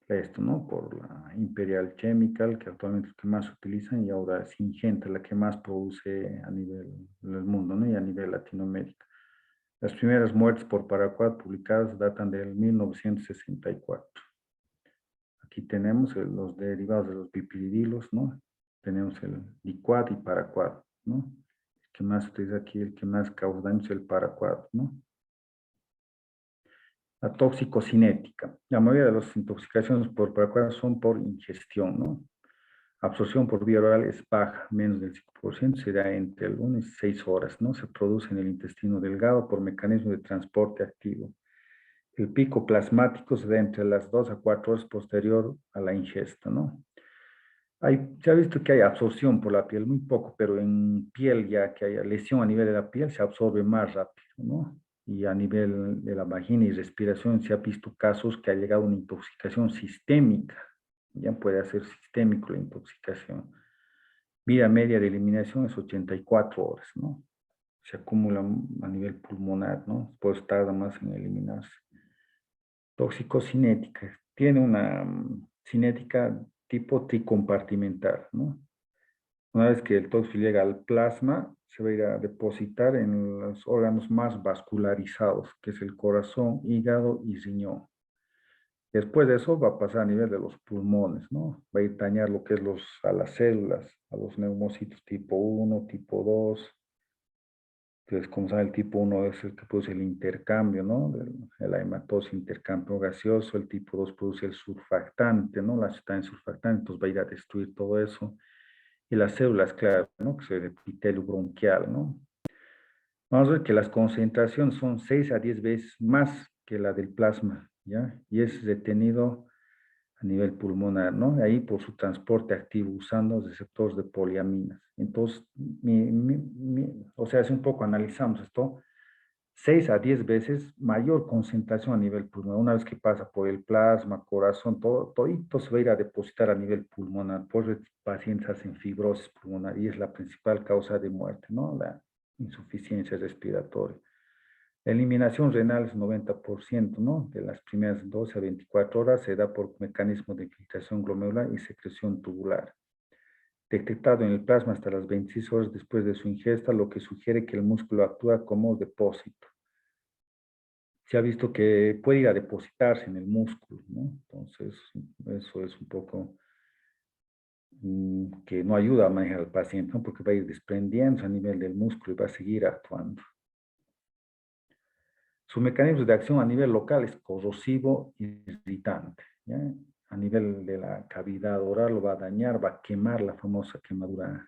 esto, ¿no? Por la Imperial Chemical, que actualmente es la que más utilizan y ahora es Syngenta, la que más produce a nivel del mundo, ¿no? Y a nivel Latinoamérica. Las primeras muertes por paraquat publicadas datan del 1964. Aquí tenemos los derivados de los pipiridilos, ¿no? Tenemos el diquat y paraquat, ¿no? El que más utiliza aquí, el que más causa daño es el paraquat, ¿no? La toxicocinética. La mayoría de las intoxicaciones por paraquat son por ingestión, ¿no? Absorción por vía oral es baja, menos del 5%, se da entre el 1 y 6 horas, ¿no? Se produce en el intestino delgado por mecanismo de transporte activo. El pico plasmático se da entre las 2 a 4 horas posterior a la ingesta, ¿no? Se ha visto que hay absorción por la piel, muy poco, pero en piel ya que haya lesión a nivel de la piel se absorbe más rápido, ¿no? Y a nivel de la vagina y respiración se ha visto casos que ha llegado a una intoxicación sistémica, ya puede ser sistémico la intoxicación. Vida media de eliminación es 84 horas, ¿no? Se acumula a nivel pulmonar, ¿no? Pues tarda más en eliminarse. Toxicocinética. Tiene una cinética tipo tricompartimental, ¿no? Una vez que el tóxico llega al plasma, se va a ir a depositar en los órganos más vascularizados, que es el corazón, hígado y riñón. Después de eso va a pasar a nivel de los pulmones, ¿no? Va a ir a dañar lo que es a las células, a los neumocitos tipo 1, tipo 2. Entonces, como saben, el tipo 1 es el que produce el intercambio, ¿no? La hematosis, intercambio gaseoso. El tipo 2 produce el surfactante, ¿no? La sustancia surfactante, entonces va a ir a destruir todo eso. Y las células, claro, ¿no? Que es el epitelio bronquial, ¿no? Vamos a ver que las concentraciones son 6 a 10 veces más que la del plasma, ¿ya? Y es retenido a nivel pulmonar, ¿no? Ahí por su transporte activo usando receptores de poliaminas. Entonces, o sea, si un poco analizamos esto, 6 a 10 veces mayor concentración a nivel pulmonar. Una vez que pasa por el plasma, corazón, todo se va a ir a depositar a nivel pulmonar. Por eso pacientes hacen fibrosis pulmonar y es la principal causa de muerte, ¿no? La insuficiencia respiratoria. La eliminación renal es 90%, ¿no? De las primeras 12 a 24 horas se da por mecanismo de infiltración glomerular y secreción tubular. Detectado en el plasma hasta las 26 horas después de su ingesta, lo que sugiere que el músculo actúa como depósito. Se ha visto que puede ir a depositarse en el músculo, ¿no? Entonces, eso es un poco que no ayuda a manejar al paciente, ¿no? Porque va a ir desprendiendo a nivel del músculo y va a seguir actuando. Su mecanismo de acción a nivel local es corrosivo y irritante, ¿ya? A nivel de la cavidad oral lo va a dañar, va a quemar la famosa quemadura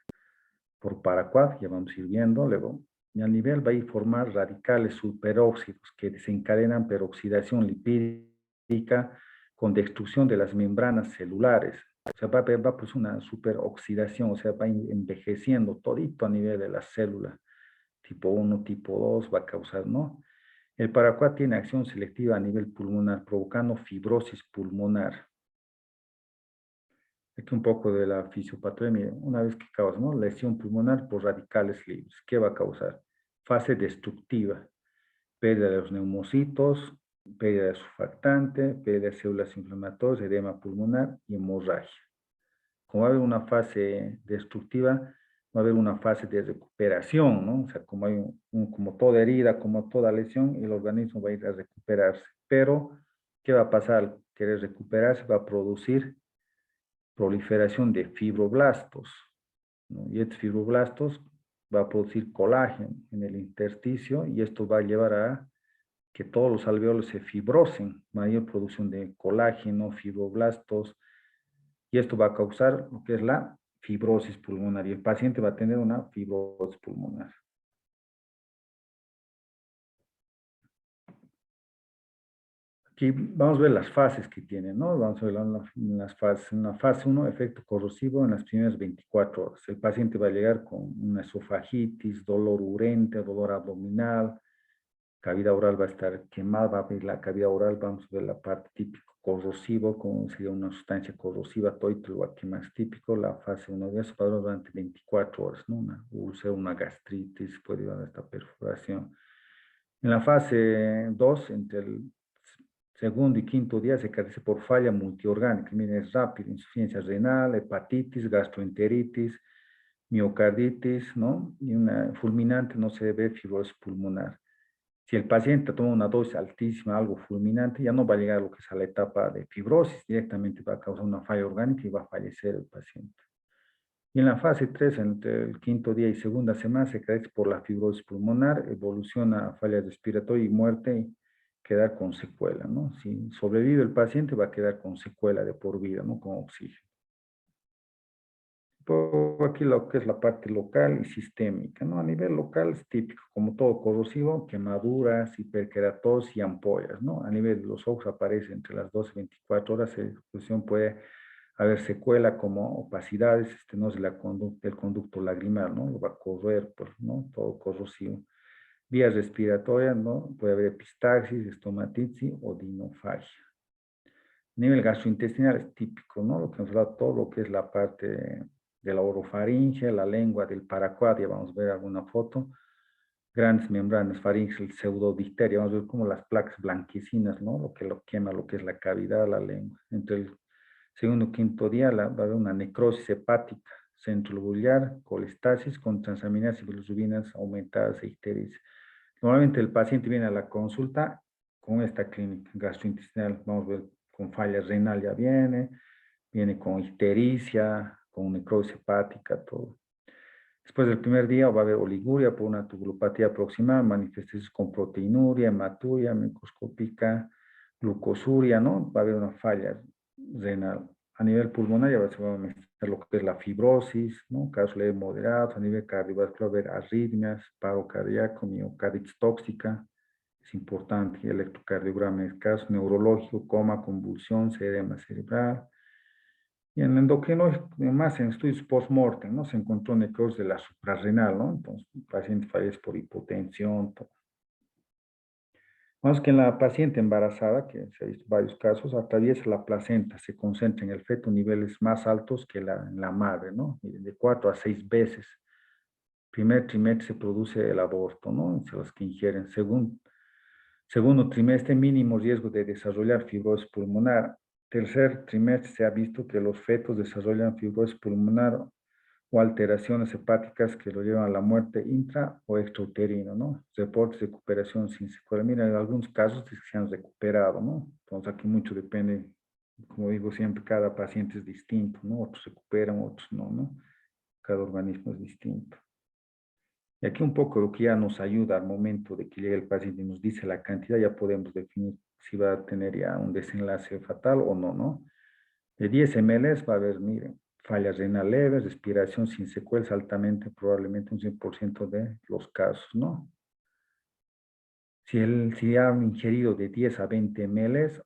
por paraquat, ya vamos a ir viendo luego. Y a nivel va a ir formar radicales superóxidos que desencadenan peroxidación lipídica con destrucción de las membranas celulares. O sea, va a haber pues una superoxidación, o sea, va envejeciendo todito a nivel de las células. Tipo 1, tipo 2 va a causar, ¿no? El paraquat tiene acción selectiva a nivel pulmonar, provocando fibrosis pulmonar. Aquí un poco de la fisiopatología. Una vez que causa, ¿no? Lesión pulmonar por radicales libres. ¿Qué va a causar? Fase destructiva. Pérdida de los neumocitos, pérdida de surfactante, pérdida de células inflamatorias, edema pulmonar y hemorragia. Como va a haber una fase destructiva, va a haber una fase de recuperación, ¿no? O sea, como hay como toda herida, como toda lesión, el organismo va a ir a recuperarse. Pero, ¿qué va a pasar al querer recuperarse? Va a producir proliferación de fibroblastos, ¿no? Y estos fibroblastos va a producir colágeno en el intersticio y esto va a llevar a que todos los alveolos se fibrosen, mayor producción de colágeno, fibroblastos, y esto va a causar lo que es la fibrosis pulmonar, y el paciente va a tener una fibrosis pulmonar. Aquí vamos a ver las fases que tiene, ¿no? Vamos a ver las fases. En la fase 1, efecto corrosivo en las primeras 24 horas. El paciente va a llegar con una esofagitis, dolor urente, dolor abdominal, cavidad oral va a estar quemada, va a ver la cavidad oral, vamos a ver la parte típico corrosivo, como sería una sustancia corrosiva, todo lo aquí más típico. La fase 1 de eso va a durar durante 24 horas, ¿no? Una úlcera, una gastritis, puede dar esta perforación. En la fase 2, entre el segundo y quinto día, se caracteriza por falla multiorgánica. Miren, es rápido, insuficiencia renal, hepatitis, gastroenteritis, miocarditis, ¿no? Y una fulminante no se ve fibrosis pulmonar. Si el paciente toma una dosis altísima, algo fulminante, ya no va a llegar a lo que es a la etapa de fibrosis, directamente va a causar una falla orgánica y va a fallecer el paciente. Y en la fase 3, entre el quinto día y segunda semana, se caracteriza por la fibrosis pulmonar, evoluciona a falla respiratoria y muerte y quedar con secuela, ¿no? Si sobrevive el paciente, va a quedar con secuela de por vida, ¿no? Con oxígeno. Por aquí lo que es la parte local y sistémica, ¿no? A nivel local es típico, como todo corrosivo, quemaduras, hiperkeratosis y ampollas, ¿no? A nivel de los ojos aparece entre las 12 y 24 horas, la exposición puede haber secuela como opacidades, estenosis del conducto lagrimal, ¿no? Lo va a correr, pues, ¿no? Todo corrosivo. Vías respiratorias, ¿no? Puede haber epistaxis, estomatitis o dinofagia. A nivel gastrointestinal es típico, ¿no? Lo que nos habla todo lo que es la parte de la orofaringe, la lengua del paracardio, vamos a ver alguna foto, grandes membranas faringes, el pseudodifteria, vamos a ver como las placas blanquecinas, ¿no? Lo que lo quema, lo que es la cavidad, la lengua. Entre el segundo y quinto día va a haber una necrosis hepática, centrolobular, colestasis con transaminasas y bilirrubinas aumentadas e ictericia. Normalmente el paciente viene a la consulta con esta clínica gastrointestinal, vamos a ver, con falla renal ya viene con ictericia, con necrosis hepática, todo. Después del primer día va a haber oliguria por una tubulopatía proximal, manifestaciones con proteinuria, hematuria, microscópica, glucosuria, ¿no? Va a haber una falla renal. A nivel pulmonar ya se va a mezclar lo que es la fibrosis, ¿no? Casos leves moderados. A nivel cardiovascular va a haber arritmias, paro cardíaco, miocarditis tóxica. Es importante, electrocardiograma en caso neurológico, coma, convulsión, edema cerebral. Y en el endocrino, más en estudios post-mortem, ¿no? Se encontró necrosis de la suprarrenal, ¿no? Entonces, el paciente fallece por hipotensión. Todo. Vamos que en la paciente embarazada, que se ha visto varios casos, atraviesa la placenta, se concentra en el feto niveles más altos que en la madre, ¿no? De 4 a 6 veces. Primer trimestre se produce el aborto, ¿no? Entre los que ingieren. Segundo trimestre, mínimo riesgo de desarrollar fibrosis pulmonar. Tercer trimestre se ha visto que los fetos desarrollan fibrosis pulmonar o alteraciones hepáticas que lo llevan a la muerte intra o extrauterina, ¿no? Reportes de recuperación sin secuela. Mira, en algunos casos se han recuperado, ¿no? Entonces aquí mucho depende, como digo siempre, cada paciente es distinto, ¿no? Otros recuperan, otros no, ¿no? Cada organismo es distinto. Y aquí un poco lo que ya nos ayuda al momento de que llegue el paciente y nos dice la cantidad, ya podemos definir si va a tener ya un desenlace fatal o no, ¿no? De 10 ml va a haber, miren, falla renal leve, respiración sin secuelas, altamente, probablemente un 100% de los casos, ¿no? Si ha ingerido de 10 a 20 ml,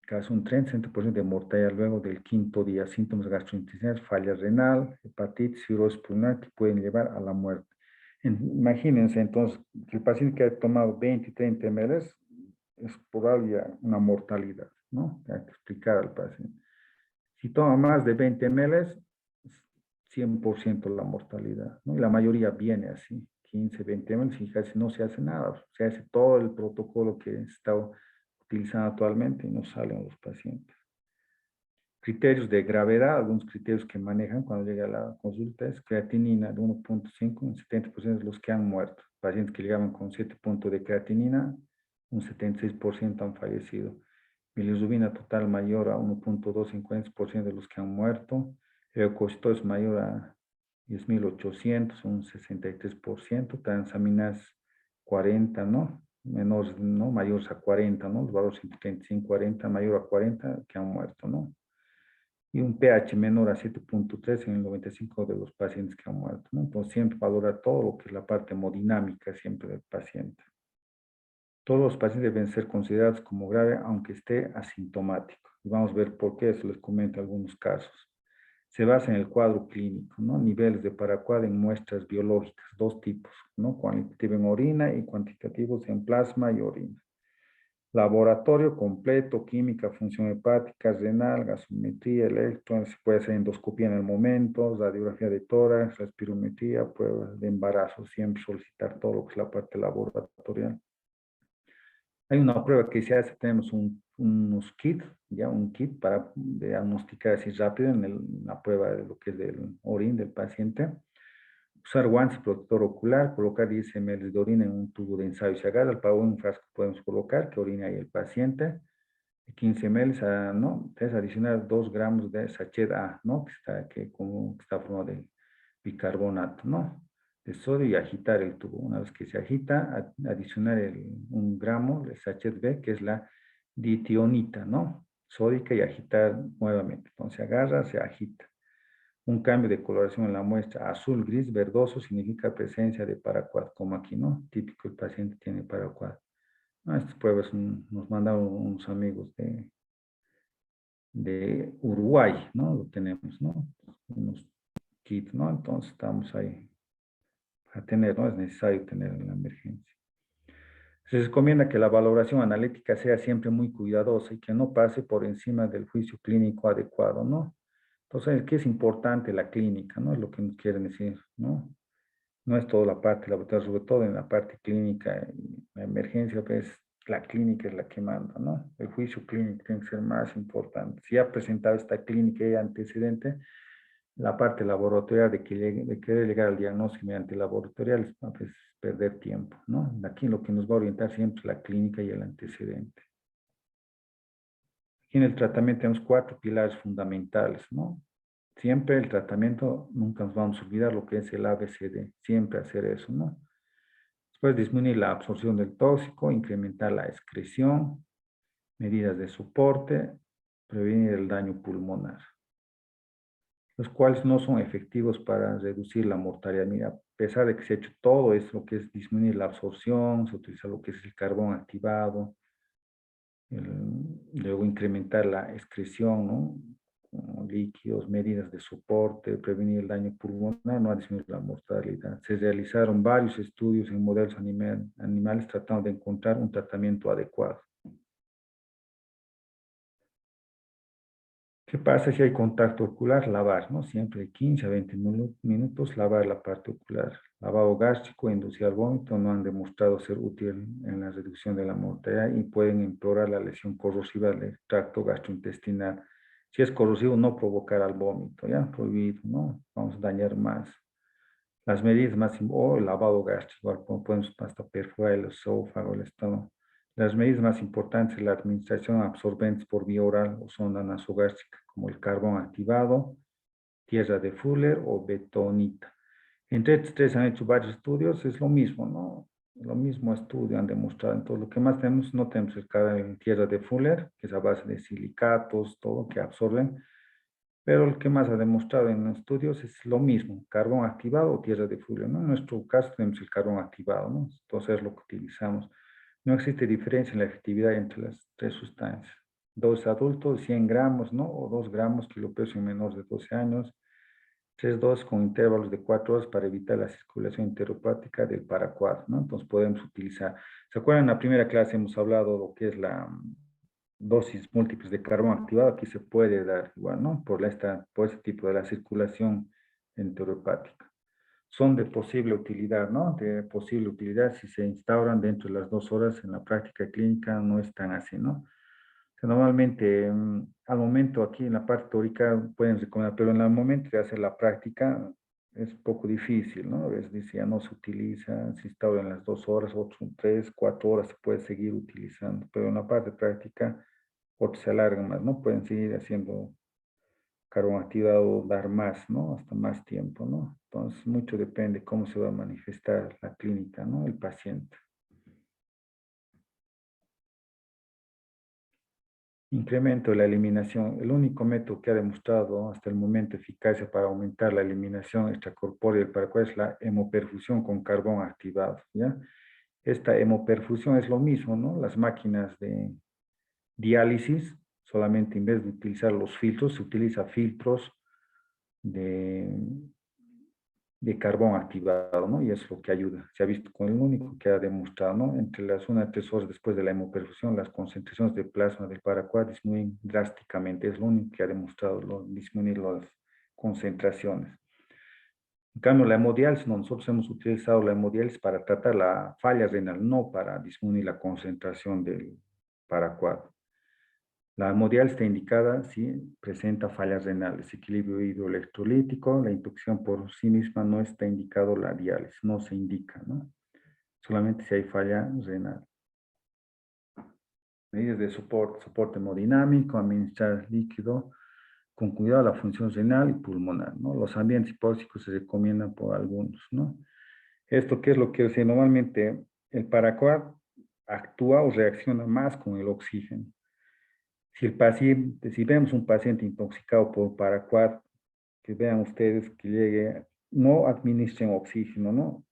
casi un 30% de mortalidad luego del quinto día, síntomas gastrointestinales, falla renal, hepatitis, fibrosis pulmonar que pueden llevar a la muerte. Imagínense entonces que el paciente que ha tomado 20 y 30 ml es probable una mortalidad, ¿no? Hay que explicar al paciente. Si toma más de 20 ml, 100% la mortalidad, ¿no? Y la mayoría viene así, 15, 20 ml, y casi no se hace nada. Se hace todo el protocolo que está utilizando actualmente y no salen los pacientes. Criterios de gravedad, algunos criterios que manejan cuando llega a la consulta es creatinina de 1.5, un 70% de los que han muerto. Pacientes que llegaban con 7 puntos de creatinina, un 76% han fallecido. Bilirrubina total mayor a 1.2, 50% de los que han muerto. Leucocitos mayor a 10.800, un 63%. Transaminasa 40, ¿no? menores, ¿no? Mayores a 40, ¿no? Los valores entre 35 y 40, mayor a 40 que han muerto, ¿no? Y un pH menor a 7.3 en el 95 de los pacientes que han muerto, ¿no? Entonces siempre valorar todo lo que es la parte hemodinámica siempre del paciente. Todos los pacientes deben ser considerados como grave aunque esté asintomático. Y vamos a ver por qué, eso les comento algunos casos. Se basa en el cuadro clínico, ¿no? Niveles de paraquat en muestras biológicas, dos tipos, ¿no? Cuantitativo en orina y cuantitativos en plasma y orina. Laboratorio completo, química, función hepática, renal, gasometría, electron, se puede hacer endoscopía en el momento, radiografía de tórax, la espirometría, pruebas de embarazo, siempre solicitar todo lo que es la parte laboratorial. Hay una prueba que se hace, tenemos unos kits, ya un kit para diagnosticar así rápido en la prueba de lo que es del orín del paciente. Usar guantes y protector ocular, colocar 10 ml de orina en un tubo de ensayo. Se agarra el pavo en un frasco, podemos colocar que orina ahí el paciente. 15 ml, ¿no? Es adicionar 2 gramos de sachet A, ¿no? Que está formado de bicarbonato, ¿no? De sodio y agitar el tubo. Una vez que se agita, adicionar 1 gramo de sachet B, que es la ditionita, ¿no? Sódica y agitar nuevamente. Entonces se agarra, se agita. Un cambio de coloración en la muestra azul, gris, verdoso significa presencia de paraquat, como aquí, ¿no? Típico, el paciente tiene paraquat. Estas pruebas nos mandaron unos amigos de Uruguay, ¿no? Lo tenemos, ¿no? Unos kits, ¿no? Entonces estamos ahí a tener, ¿no? Es necesario tener en la emergencia. Se recomienda que la valoración analítica sea siempre muy cuidadosa y que no pase por encima del juicio clínico adecuado, ¿no? Entonces, ¿qué es importante la clínica, no? Es lo que nos quieren decir, ¿no? No es toda la parte laboratoria, sobre todo en la parte clínica, y la emergencia, pues la clínica es la que manda, ¿no? El juicio clínico tiene que ser más importante. Si ha presentado esta clínica y antecedente, la parte laboratorial de querer llegar al diagnóstico mediante laboratorial es pues, perder tiempo, ¿no? Aquí lo que nos va a orientar siempre es la clínica y el antecedente. Aquí en el tratamiento tenemos 4 pilares fundamentales, ¿no? Siempre el tratamiento, nunca nos vamos a olvidar lo que es el ABCD, siempre hacer eso, ¿no? Después disminuir la absorción del tóxico, incrementar la excreción, medidas de soporte, prevenir el daño pulmonar, los cuales no son efectivos para reducir la mortalidad. Mira, a pesar de que se ha hecho todo eso, lo que es disminuir la absorción, se utiliza lo que es el carbón activado, luego incrementar la excreción, ¿no? Como líquidos, medidas de soporte, prevenir el daño pulmonar, no ha disminuido la mortalidad. Se realizaron varios estudios en modelos animales tratando de encontrar un tratamiento adecuado. ¿Qué pasa si hay contacto ocular? Lavar, ¿no? Siempre de 15 a 20 minutos lavar la parte ocular. Lavado gástrico, inducir al vómito no han demostrado ser útil en la reducción de la mortalidad y pueden empeorar la lesión corrosiva del tracto gastrointestinal. Si es corrosivo, no provocar al vómito, ¿ya? Prohibido, ¿no? Vamos a dañar más. Las medidas más, o el lavado gástrico, como podemos hasta perforar el esófago, el estómago. Las medidas más importantes, la administración de absorbentes por vía oral o sonda nasogástrica, como el carbón activado, tierra de Fuller o betonita. Entre estos tres han hecho varios estudios, es lo mismo, ¿no? Lo mismo estudio han demostrado. Entonces, lo que más tenemos, no tenemos el tierra de Fuller, que es a base de silicatos, todo que absorben, pero el que más ha demostrado en los estudios es lo mismo, carbón activado o tierra de Fuller, ¿no? En nuestro caso tenemos el carbón activado, ¿no? Entonces es lo que utilizamos. No existe diferencia en la efectividad entre las tres sustancias. Dosis adultos, 100 gramos, ¿no? O 2 gramos, kilopeso en menores de 12 años. 3 dosis con intervalos de 4 horas para evitar la circulación enteropática del paraquat, ¿no? Entonces podemos utilizar. ¿Se acuerdan? En la primera clase hemos hablado de lo que es la dosis múltiples de carbón activado, aquí se puede dar igual, ¿no? Por ese tipo de la circulación enterohepática. Son de posible utilidad, ¿no? De posible utilidad si se instauran dentro de las 2 horas en la práctica clínica, no es tan así, ¿no? O sea, normalmente, al momento aquí en la parte teórica pueden recomendar, pero en el momento de hacer la práctica es poco difícil, ¿no? Es decir, ya no se utiliza, se instaura en las 2 horas, otros en 3, 4 horas se puede seguir utilizando, pero en la parte práctica otros se alargan más, ¿no? Pueden seguir haciendo carbón activado, dar más, ¿no? Hasta más tiempo, ¿no? Entonces, mucho depende cómo se va a manifestar la clínica, ¿no? El paciente. Incremento de la eliminación. El único método que ha demostrado hasta el momento eficacia para aumentar la eliminación extracorpórea del paraquat es la hemoperfusión con carbón activado, ¿ya? Esta hemoperfusión es lo mismo, ¿no? Las máquinas de diálisis, solamente en vez de utilizar los filtros, se utiliza filtros de, de carbón activado, ¿no? Y es lo que ayuda. Se ha visto con el único que ha demostrado, ¿no? Entre las 1 a 3 horas después de la hemoperfusión, las concentraciones de plasma del paraquat disminuyen drásticamente. Es lo único que ha demostrado disminuir las concentraciones. En cambio, la hemodiálisis, no, nosotros hemos utilizado la hemodiálisis para tratar la falla renal, no para disminuir la concentración del paraquat. La hemodiálisis está indicada si presenta fallas renales, equilibrio hidroelectrolítico, la intoxicación por sí misma no está indicado la diálisis, no se indica, ¿no? Solamente si hay falla renal. Medidas de soporte hemodinámico, administrar líquido con cuidado a la función renal y pulmonar, ¿no? Los ambientes hipóxicos se recomiendan por algunos, ¿no? Esto, ¿qué es lo que hace? Normalmente el paraquat actúa o reacciona más con el oxígeno. Si vemos un paciente intoxicado por paraquat, que vean ustedes que llegue, no administren oxígeno, ¿no?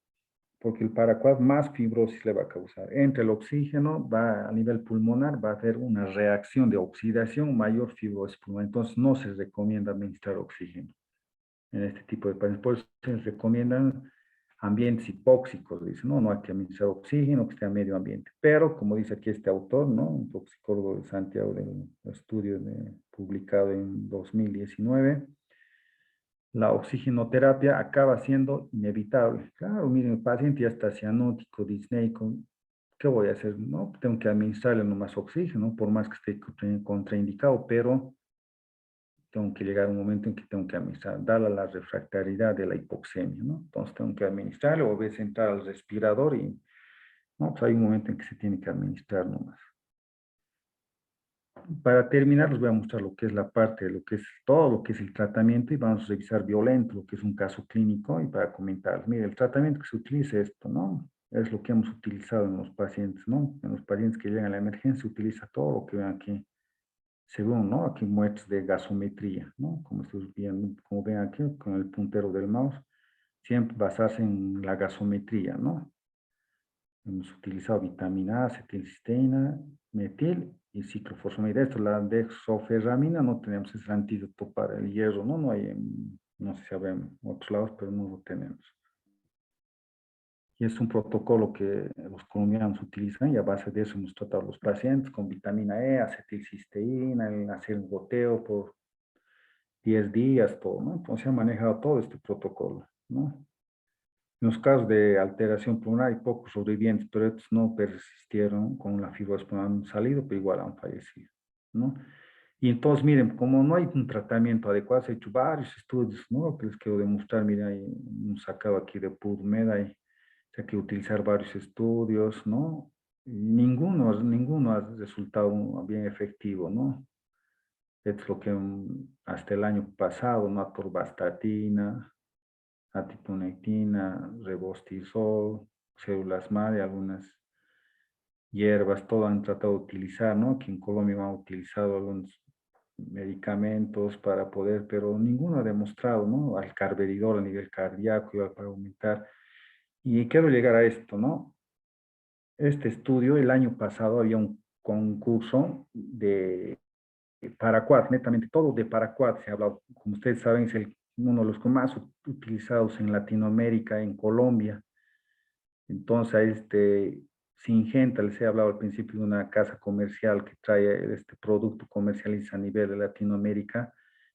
Porque el paraquat más fibrosis le va a causar. Entre el oxígeno, va a nivel pulmonar, va a haber una reacción de oxidación, mayor fibrosis pulmonar. Entonces, no se recomienda administrar oxígeno en este tipo de pacientes. Por eso se recomiendan ambientes hipóxicos, dice, no hay que administrar oxígeno, que esté a medio ambiente. Pero, como dice aquí este autor, ¿no? Un toxicólogo de Santiago del estudio publicado en 2019, la oxigenoterapia acaba siendo inevitable. Claro, miren, el paciente ya está cianótico, disneico, ¿qué voy a hacer? No, tengo que administrarle nomás oxígeno, por más que esté contraindicado, pero tengo que llegar a un momento en que tengo que administrar, dada la refractariedad de la hipoxemia, ¿no? Entonces tengo que administrarle, o a veces entrar al respirador y, no, pues hay un momento en que se tiene que administrar nomás. Para terminar, les voy a mostrar lo que es la parte de lo que es todo lo que es el tratamiento y vamos a revisar violento, lo que es un caso clínico y para comentar. Mire, el tratamiento que se utiliza es esto, ¿no? Es lo que hemos utilizado en los pacientes, ¿no? En los pacientes que llegan a la emergencia se utiliza todo lo que ven aquí, según, ¿no? Aquí muestras de gasometría, ¿no? Como ven aquí con el puntero del mouse, siempre basarse en la gasometría, ¿no? Hemos utilizado vitamina A, acetilcisteína, metil y ciclofosfamida. Esto, la dexoferramina, no tenemos ese antídoto para el hierro, ¿no? No hay, no sé si habrá en otros lados, pero no lo tenemos. Y es un protocolo que los colombianos utilizan y a base de eso hemos tratado a los pacientes con vitamina E, acetilcisteína, hacer un goteo por 10 días, todo, ¿no? Entonces se ha manejado todo este protocolo, ¿no? En los casos de alteración pulmonar hay pocos sobrevivientes, pero estos no persistieron con la fibrosis pulmonar, han salido, pero igual han fallecido, ¿no? Y entonces, miren, como no hay un tratamiento adecuado, se han hecho varios estudios, ¿no? Lo que les quiero demostrar, miren, hay un sacado aquí de PubMed, hay que utilizar varios estudios, ¿no? Y ninguno ha resultado bien efectivo, ¿no? Es lo que hasta el año pasado, ¿no? Atorvastatina, atiponectina, rebostizol, células madre, algunas hierbas, todo han tratado de utilizar, ¿no? Aquí en Colombia han utilizado algunos medicamentos para poder, pero ninguno ha demostrado, ¿no? Al carvedidol a nivel cardíaco igual para aumentar. Y quiero llegar a esto, ¿no? Este estudio, el año pasado había un concurso de paraquat, netamente todo de paraquat se ha hablado. Como ustedes saben, es uno de los más utilizados en Latinoamérica, en Colombia. Entonces, a Syngenta, les he hablado al principio de una casa comercial que trae este producto, comercializa a nivel de Latinoamérica,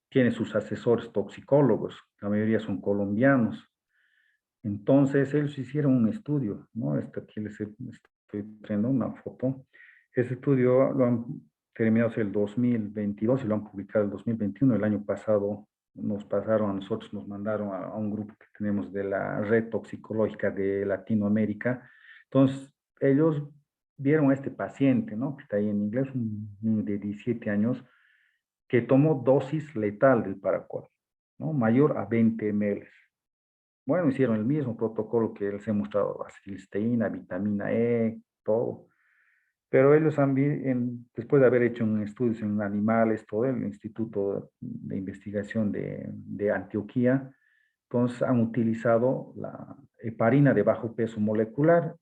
tiene sus asesores toxicólogos, la mayoría son colombianos. Entonces, ellos hicieron un estudio, ¿no? Aquí les estoy trayendo una foto. Ese estudio lo han terminado el 2022 y lo han publicado el 2021. El año pasado nos pasaron a nosotros, nos mandaron a un grupo que tenemos de la red toxicológica de Latinoamérica. Entonces, ellos vieron a este paciente, ¿no? Que está ahí en inglés, un niño de 17 años, que tomó dosis letal del paraquat, ¿no? Mayor a 20 ml. Bueno, hicieron el mismo protocolo que les he mostrado, acetilcisteína, vitamina E, todo. Pero ellos han, después de haber hecho estudios en animales, todo el Instituto de Investigación de Antioquia, entonces han utilizado la heparina de bajo peso molecular,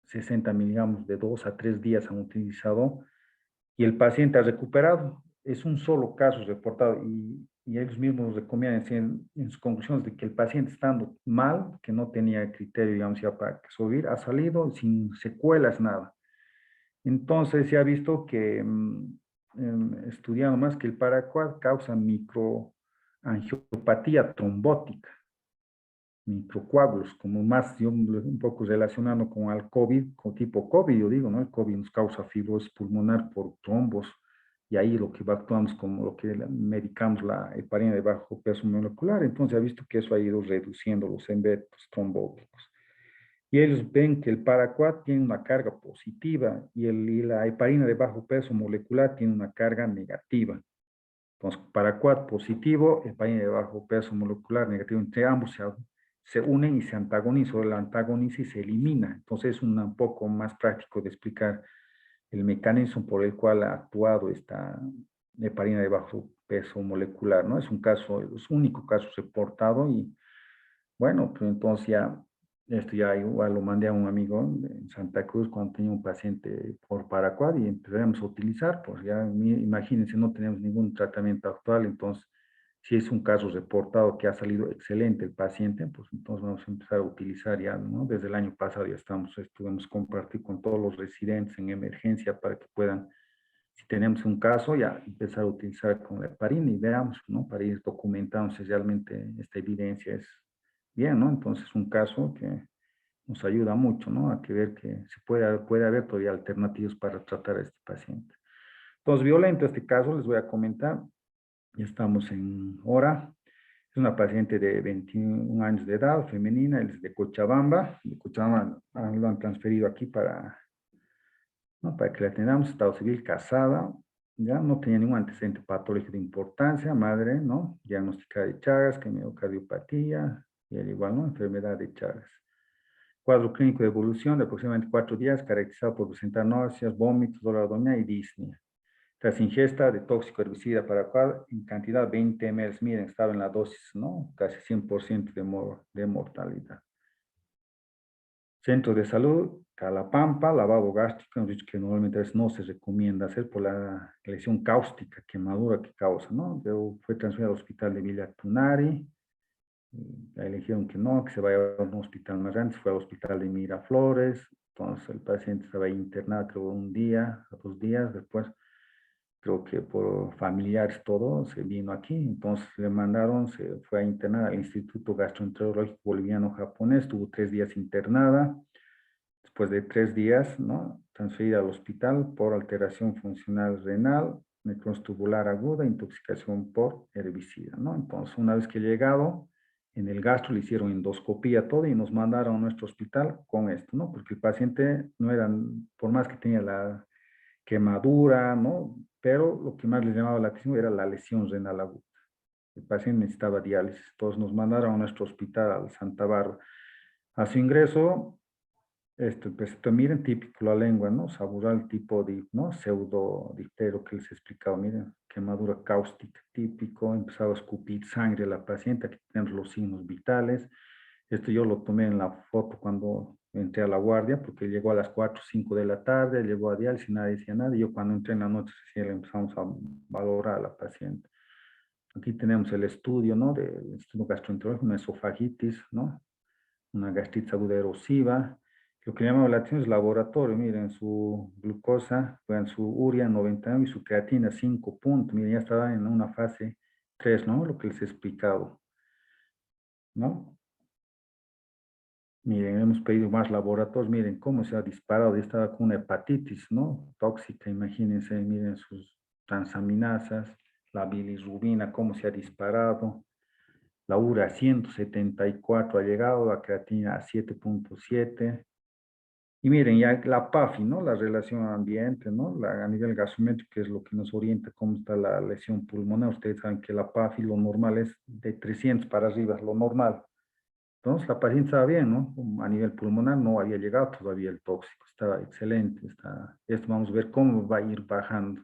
60 miligramos de 2 a 3 días han utilizado, y el paciente ha recuperado. Es un solo caso reportado, y ellos mismos recomiendan en sus conclusiones de que el paciente estando mal, que no tenía criterio, digamos, ya para subir, ha salido sin secuelas, nada. Entonces se ha visto que, estudiando más, que el paraquat causa microangiopatía trombótica, microcoágulos, como más yo un poco relacionado con el COVID, con tipo COVID, yo digo, ¿no? El COVID nos causa fibrosis pulmonar por trombos, y ahí lo que actuamos como lo que medicamos la heparina de bajo peso molecular. Entonces se ha visto que eso ha ido reduciendo los eventos trombóticos. Y ellos ven que el paraquat tiene una carga positiva y la heparina de bajo peso molecular tiene una carga negativa. Entonces, paraquat positivo, heparina de bajo peso molecular negativo, entre ambos se unen y se antagonizan, o el antagoniza y se elimina. Entonces, es un poco más práctico de explicar el mecanismo por el cual ha actuado esta heparina de bajo peso molecular, ¿no? Es un caso, es un único caso reportado, y bueno, pues entonces ya, esto ya igual lo mandé a un amigo en Santa Cruz cuando tenía un paciente por paraquat, y empezamos a utilizar, pues ya imagínense, no tenemos ningún tratamiento actual. Entonces si es un caso reportado que ha salido excelente el paciente, pues entonces vamos a empezar a utilizar ya, ¿no? Desde el año pasado ya estuvimos compartir con todos los residentes en emergencia para que puedan, si tenemos un caso, ya empezar a utilizar con la heparina, y veamos, ¿no? Para ir documentando si realmente esta evidencia es bien, ¿no? Entonces, un caso que nos ayuda mucho, ¿no? A que ver que puede haber todavía alternativas para tratar a este paciente. Entonces, violento este caso, les voy a comentar. Ya estamos en hora. Es una paciente de 21 años de edad, femenina, es de Cochabamba. De Cochabamba lo han transferido aquí para, ¿no? Para que la atendamos. Estado civil, casada, ya no tenía ningún antecedente patológico de importancia, madre, ¿no? Diagnosticada de Chagas, que miocardiopatía, y al igual, ¿no? Enfermedad de Chagas. Cuadro clínico de evolución de aproximadamente 4 días, caracterizado por presentar náuseas, vómitos, dolor abdominal y disnea. Tras ingesta de tóxico herbicida paraquat en cantidad 20 ml, miren, estaba en la dosis, ¿no? Casi 100% de mortalidad. Centro de salud, Calapampa, lavado gástrico, hemos dicho que normalmente no se recomienda hacer por la lesión cáustica, quemadura que causa, ¿no? Luego fue transferido al hospital de Villa Tunari, eligieron que no, que se vaya a un hospital más grande, fue al hospital de Miraflores. Entonces el paciente estaba internado, creo, 1 día, 2 días después, creo que por familiares todo, se vino aquí. Entonces le mandaron, se fue a internar al Instituto Gastroenterológico Boliviano-Japonés, estuvo 3 días internada. Después de 3 días, ¿no? Transferida al hospital por alteración funcional renal, necrosis tubular aguda, intoxicación por herbicida, ¿no? Entonces, una vez que he llegado, en el gastro le hicieron endoscopía todo y nos mandaron a nuestro hospital con esto, ¿no? Porque el paciente no era, por más que tenía la quemadura, ¿no? Pero lo que más les llamaba la atención era la lesión renal aguda. El paciente necesitaba diálisis. Entonces nos mandaron a nuestro hospital, al Santa Bárbara. A su ingreso, pues miren, típico la lengua, ¿no? Sabural tipo de, ¿no? Pseudo difterio que les he explicado, miren, quemadura cáustica típico, empezaba a escupir sangre a la paciente, aquí tenemos los signos vitales. Esto yo lo tomé en la foto cuando entré a la guardia, porque llegó a las 4 o 5 de la tarde, llegó a diálisis, nadie decía nada, y yo cuando entré en la noche sí, le empezamos a valorar a la paciente. Aquí tenemos el estudio, ¿no? Del estudio gastroenterológico, una esofagitis, ¿no? Una gastritis aguda erosiva. Lo que llamaba la atención es laboratorio. Miren, su glucosa, vean, su urea 99 y su creatina 5 puntos. Miren, ya estaba en una fase 3, ¿no? Lo que les he explicado, ¿no? Miren, hemos pedido más laboratorios. Miren cómo se ha disparado. Ya estaba con una hepatitis, ¿no? Tóxica, imagínense. Miren sus transaminasas, la bilirrubina, cómo se ha disparado. La urea a 174 ha llegado, la creatina a 7.7. Y miren, ya la PAFI, ¿no? La relación ambiente, ¿no? A nivel gasométrico, que es lo que nos orienta cómo está la lesión pulmonar. Ustedes saben que la PAFI lo normal es de 300 para arriba, lo normal. Entonces la paciente estaba bien, ¿no? A nivel pulmonar no había llegado todavía el tóxico. estaba excelente. Esto vamos a ver cómo va a ir bajando.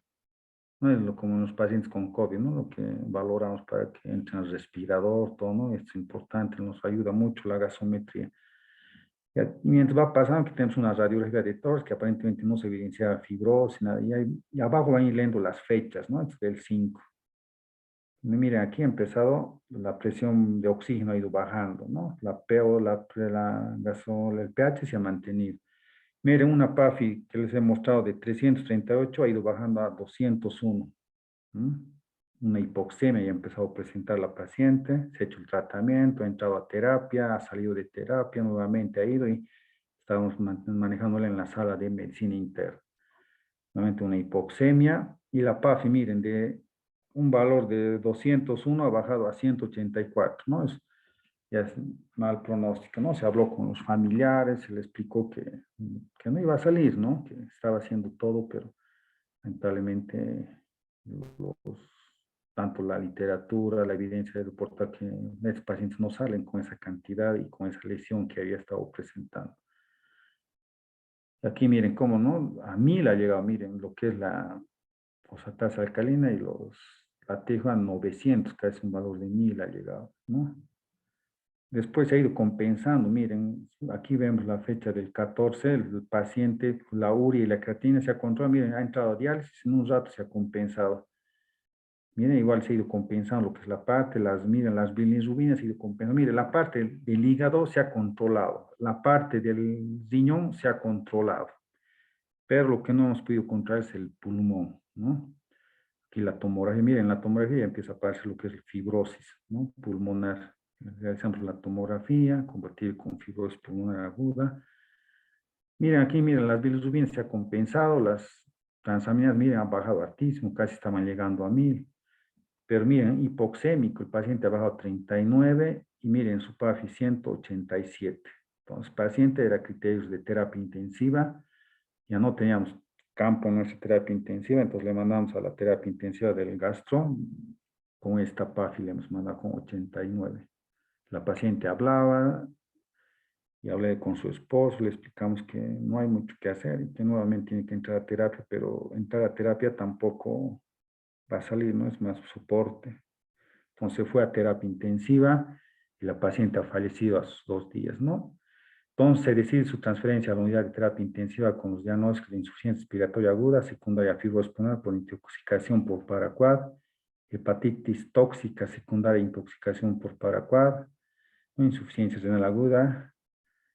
No es como en los pacientes con COVID, ¿no? Lo que valoramos para que entre al respirador, todo, ¿no? Esto es importante, nos ayuda mucho la gasometría. Mientras va pasando, que tenemos una radiología de tórax que aparentemente no se evidencia fibrosis, nada, y abajo van a ir leyendo las fechas, ¿no? Este del 5. Miren, aquí ha empezado, la presión de oxígeno ha ido bajando, ¿no? La PO, el pH se ha mantenido. Miren, una PAFI que les he mostrado de 338 ha ido bajando a 201. Una hipoxemia ya ha empezado a presentar la paciente, se ha hecho el tratamiento, ha entrado a terapia, ha salido de terapia, nuevamente ha ido y estamos manejándola en la sala de medicina interna. Nuevamente una hipoxemia y la PAFI, miren, de un valor de 201 ha bajado a 184, ¿no? Ya es mal pronóstico, ¿no? Se habló con los familiares, se le explicó que no iba a salir, ¿no? Que estaba haciendo todo, pero lamentablemente tanto la literatura, la evidencia reporta que estos pacientes no salen con esa cantidad y con esa lesión que había estado presentando. Aquí miren cómo, ¿no? A 1000 ha llegado, miren, lo que es la fosfatasa alcalina y la tejo a 900, casi un valor de 1000 ha llegado, ¿no? Después se ha ido compensando, miren, aquí vemos la fecha del 14, el paciente, la urea y la creatina se ha controlado, miren, ha entrado a diálisis, en un rato se ha compensado. Miren, igual se ha ido compensando lo que es la parte, miren, las bilirrubinas se ha ido compensando. Miren, la parte del hígado se ha controlado, la parte del riñón se ha controlado, pero lo que no hemos podido controlar es el pulmón, ¿no? Aquí la tomografía, miren, la tomografía ya empieza a aparecer lo que es fibrosis, ¿no? Pulmonar. Realizamos la tomografía, compatible con fibrosis pulmonar aguda. Miren, aquí, miren, las bilirrubinas se ha compensado, las transaminasas, miren, han bajado hartísimo, casi estaban llegando a 1000. Pero miren, hipoxémico, el paciente ha bajado a 39 y miren, su PAFI 187. Entonces, el paciente era criterios de terapia intensiva, ya no teníamos campo en nuestra terapia intensiva, entonces le mandamos a la terapia intensiva del gastro, con esta PAFI le hemos mandado con 89. La paciente hablaba y hablé con su esposo, le explicamos que no hay mucho que hacer y que nuevamente tiene que entrar a terapia, pero entrar a terapia tampoco va a salir, ¿no? Es más soporte. Entonces fue a terapia intensiva y la paciente ha fallecido a sus 2 días, ¿no? Entonces se decide su transferencia a la unidad de terapia intensiva con los diagnósticos de insuficiencia respiratoria aguda, secundaria fibrosis pulmonar por intoxicación por paraquat, hepatitis tóxica secundaria intoxicación por paraquat, insuficiencia renal aguda,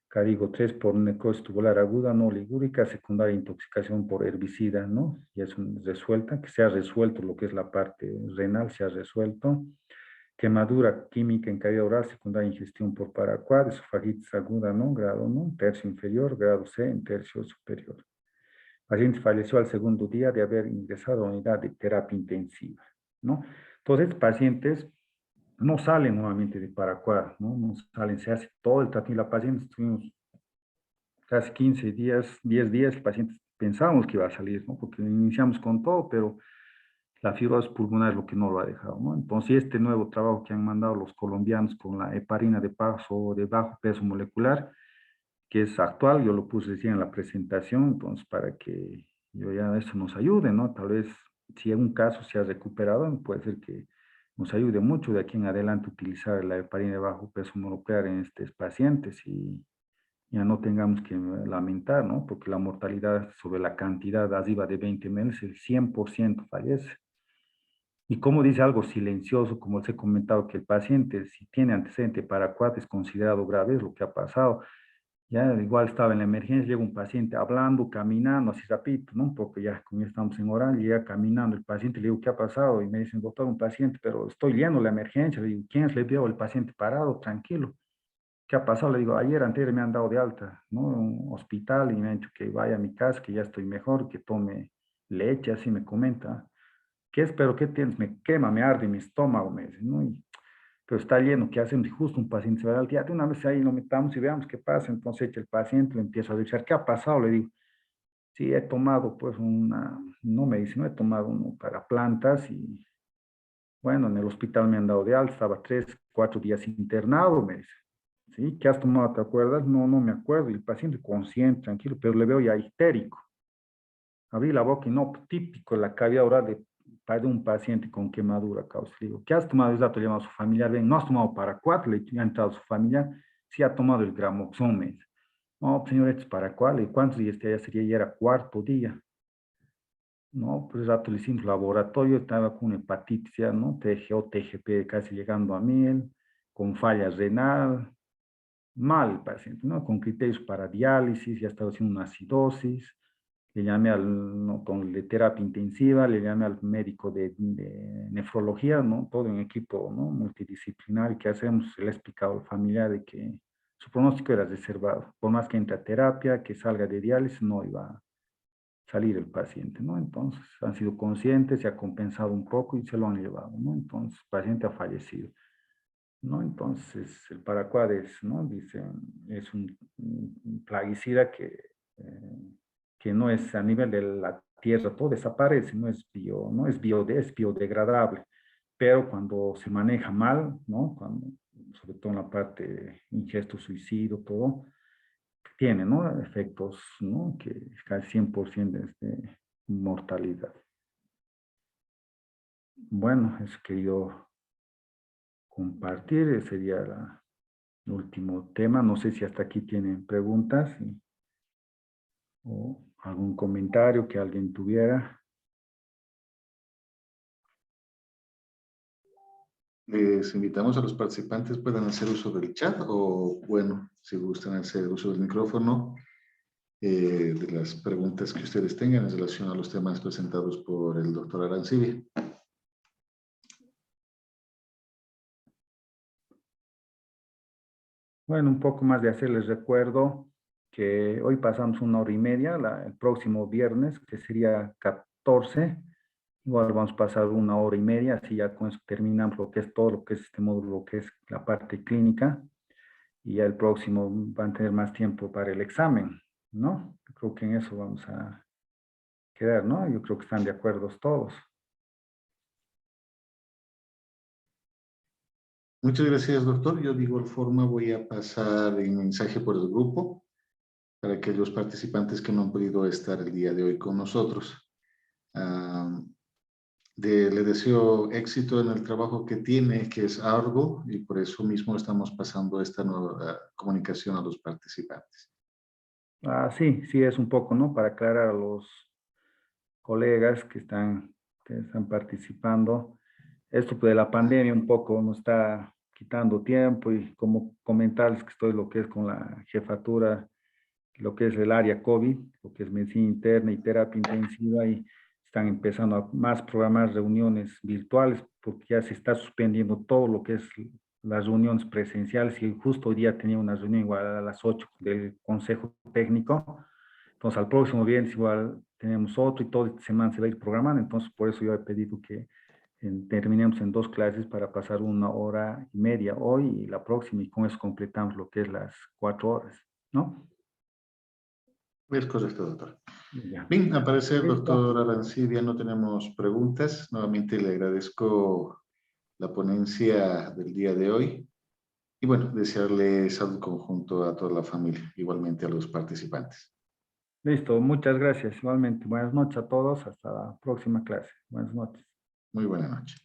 Carigo 3 por necrosis tubular aguda no ligúrica, secundaria intoxicación por herbicida, ¿no? Ya es resuelta, que se ha resuelto lo que es la parte renal, se ha resuelto. Quemadura química en cavidad oral, secundaria ingestión por paraquat, esofagitis aguda, ¿no? Grado, ¿no? Tercio inferior, grado C en tercio superior. Paciente falleció al segundo día de haber ingresado a la unidad de terapia intensiva, ¿no? Entonces, estos pacientes no salen nuevamente de paraquat, ¿no? No salen, se hace todo el tratamiento. La paciente estuvimos casi 15 días, 10 días, el paciente pensábamos que iba a salir, ¿no? Porque iniciamos con todo, pero la fibrosis pulmonar es lo que no lo ha dejado, ¿no? Entonces, este nuevo trabajo que han mandado los colombianos con la heparina de bajo peso molecular, que es actual, yo lo puse recién en la presentación, entonces para que eso nos ayude, ¿no? Tal vez si en un caso se ha recuperado, puede ser que nos ayude mucho de aquí en adelante utilizar la heparina de bajo peso molecular en estos pacientes y ya no tengamos que lamentar, ¿no? Porque la mortalidad sobre la cantidad arriba de 20 meses, el 100% fallece. Y como dice algo silencioso, como les he comentado, que el paciente, si tiene antecedente paraquat, es considerado grave, es lo que ha pasado. Ya igual estaba en la emergencia, llega un paciente hablando, caminando, así rapidito, ¿no? Porque ya como ya estamos en oral, llega caminando el paciente, le digo, ¿qué ha pasado? Y me dicen, doctor, un paciente, pero estoy yendo a la emergencia. Le digo, ¿quién es? Le vio el paciente parado, tranquilo. ¿Qué ha pasado? Le digo, antes me han dado de alta, ¿no? En un hospital y me han dicho que vaya a mi casa, que ya estoy mejor, que tome leche, así me comenta. ¿Qué es? ¿Pero qué tienes? Me quema, me arde mi estómago, me dice, ¿no? Pero está lleno, ¿qué hacemos? Y justo un paciente se va al día, de una vez ahí lo metamos y veamos qué pasa. Entonces echa el paciente, le empiezo a decir, ¿qué ha pasado? Le digo, sí, he tomado pues no me dice, no he tomado uno para plantas y bueno, en el hospital me han dado de alta, estaba 3, 4 días internado, me dice. ¿sí? ¿Qué has tomado? ¿Te acuerdas? No, no me acuerdo. Y el paciente consciente, tranquilo, pero le veo ya histérico. Abrí la boca y no, típico, la cavidad oral de un paciente con quemadura causa. Le digo, ¿qué has tomado? El dato llama a su familiar, ven, ¿no has tomado paraquat? Le ha entrado a su familiar, sí ha tomado el gramoxón, me dice. No, señor, ¿esto es paraquat? ¿Y cuántos días ya sería? Ya era cuarto día. No, pues el rato le hicimos laboratorio, estaba con hepatitis ya, ¿no? TGO, TGP casi llegando a 1000, con falla renal, mal el paciente, ¿no? Con criterios para diálisis, ya estaba haciendo una acidosis, le llamé no, con el de terapia intensiva, le llamé al médico de nefrología, ¿no? Todo un equipo, ¿no? Multidisciplinar, ¿qué hacemos? Le he explicado al familiar de que su pronóstico era reservado, por más que entre a terapia, que salga de diálisis, no iba a salir el paciente, ¿no? Entonces, han sido conscientes, se ha compensado un poco y se lo han llevado, ¿no? Entonces, el paciente ha fallecido, ¿no? Entonces, el paraquat es, ¿no? Dicen, es un plaguicida que no es a nivel de la tierra, todo desaparece, no es es biodegradable, pero cuando se maneja mal, ¿no? Sobre todo en la parte ingesto, suicidio, todo, tiene, ¿no? Efectos, ¿no? Que es casi 100% de mortalidad. Bueno, eso querido compartir, ese sería el último tema. No sé si hasta aquí tienen preguntas o algún comentario que alguien tuviera. Les invitamos a los participantes puedan hacer uso del chat o, bueno, si gustan hacer uso del micrófono, de las preguntas que ustedes tengan en relación a los temas presentados por el doctor Arancibia. Bueno, un poco más de hacerles recuerdo que hoy pasamos 1 hora y media, el próximo viernes, que sería 14, igual vamos a pasar 1 hora y media, así ya con eso terminamos lo que es todo lo que es este módulo, lo que es la parte clínica, y ya el próximo van a tener más tiempo para el examen, ¿no? Yo creo que en eso vamos a quedar, ¿no? Yo creo que están de acuerdo todos. Muchas gracias, doctor. Yo de igual forma voy a pasar el mensaje por el grupo para aquellos participantes que no han podido estar el día de hoy con nosotros. Le deseo éxito en el trabajo que tiene, que es arduo, y por eso mismo estamos pasando esta nueva comunicación a los participantes. Sí, sí es un poco, ¿no? Para aclarar a los colegas que están participando. Esto de la pandemia un poco nos está quitando tiempo y como comentarles que estoy lo que es con la jefatura, lo que es el área COVID, lo que es medicina interna y terapia intensiva y están empezando a más programar reuniones virtuales porque ya se está suspendiendo todo lo que es las reuniones presenciales y justo hoy día tenía una reunión igual a las 8 del Consejo Técnico. Entonces, al próximo viernes igual tenemos otro y toda esta semana se va a ir programando. Entonces, por eso yo he pedido que terminemos en 2 clases para pasar 1 hora y media hoy y la próxima y con eso completamos lo que es las 4 horas, ¿no? Es correcto, doctor. Ya. Bien, al parecer, Listo. doctor Arancibia, no tenemos preguntas. Nuevamente le agradezco la ponencia del día de hoy. Y bueno, desearle salud conjunto a toda la familia, igualmente a los participantes. Listo, muchas gracias. Igualmente, buenas noches a todos. Hasta la próxima clase. Buenas noches. Muy buena noche.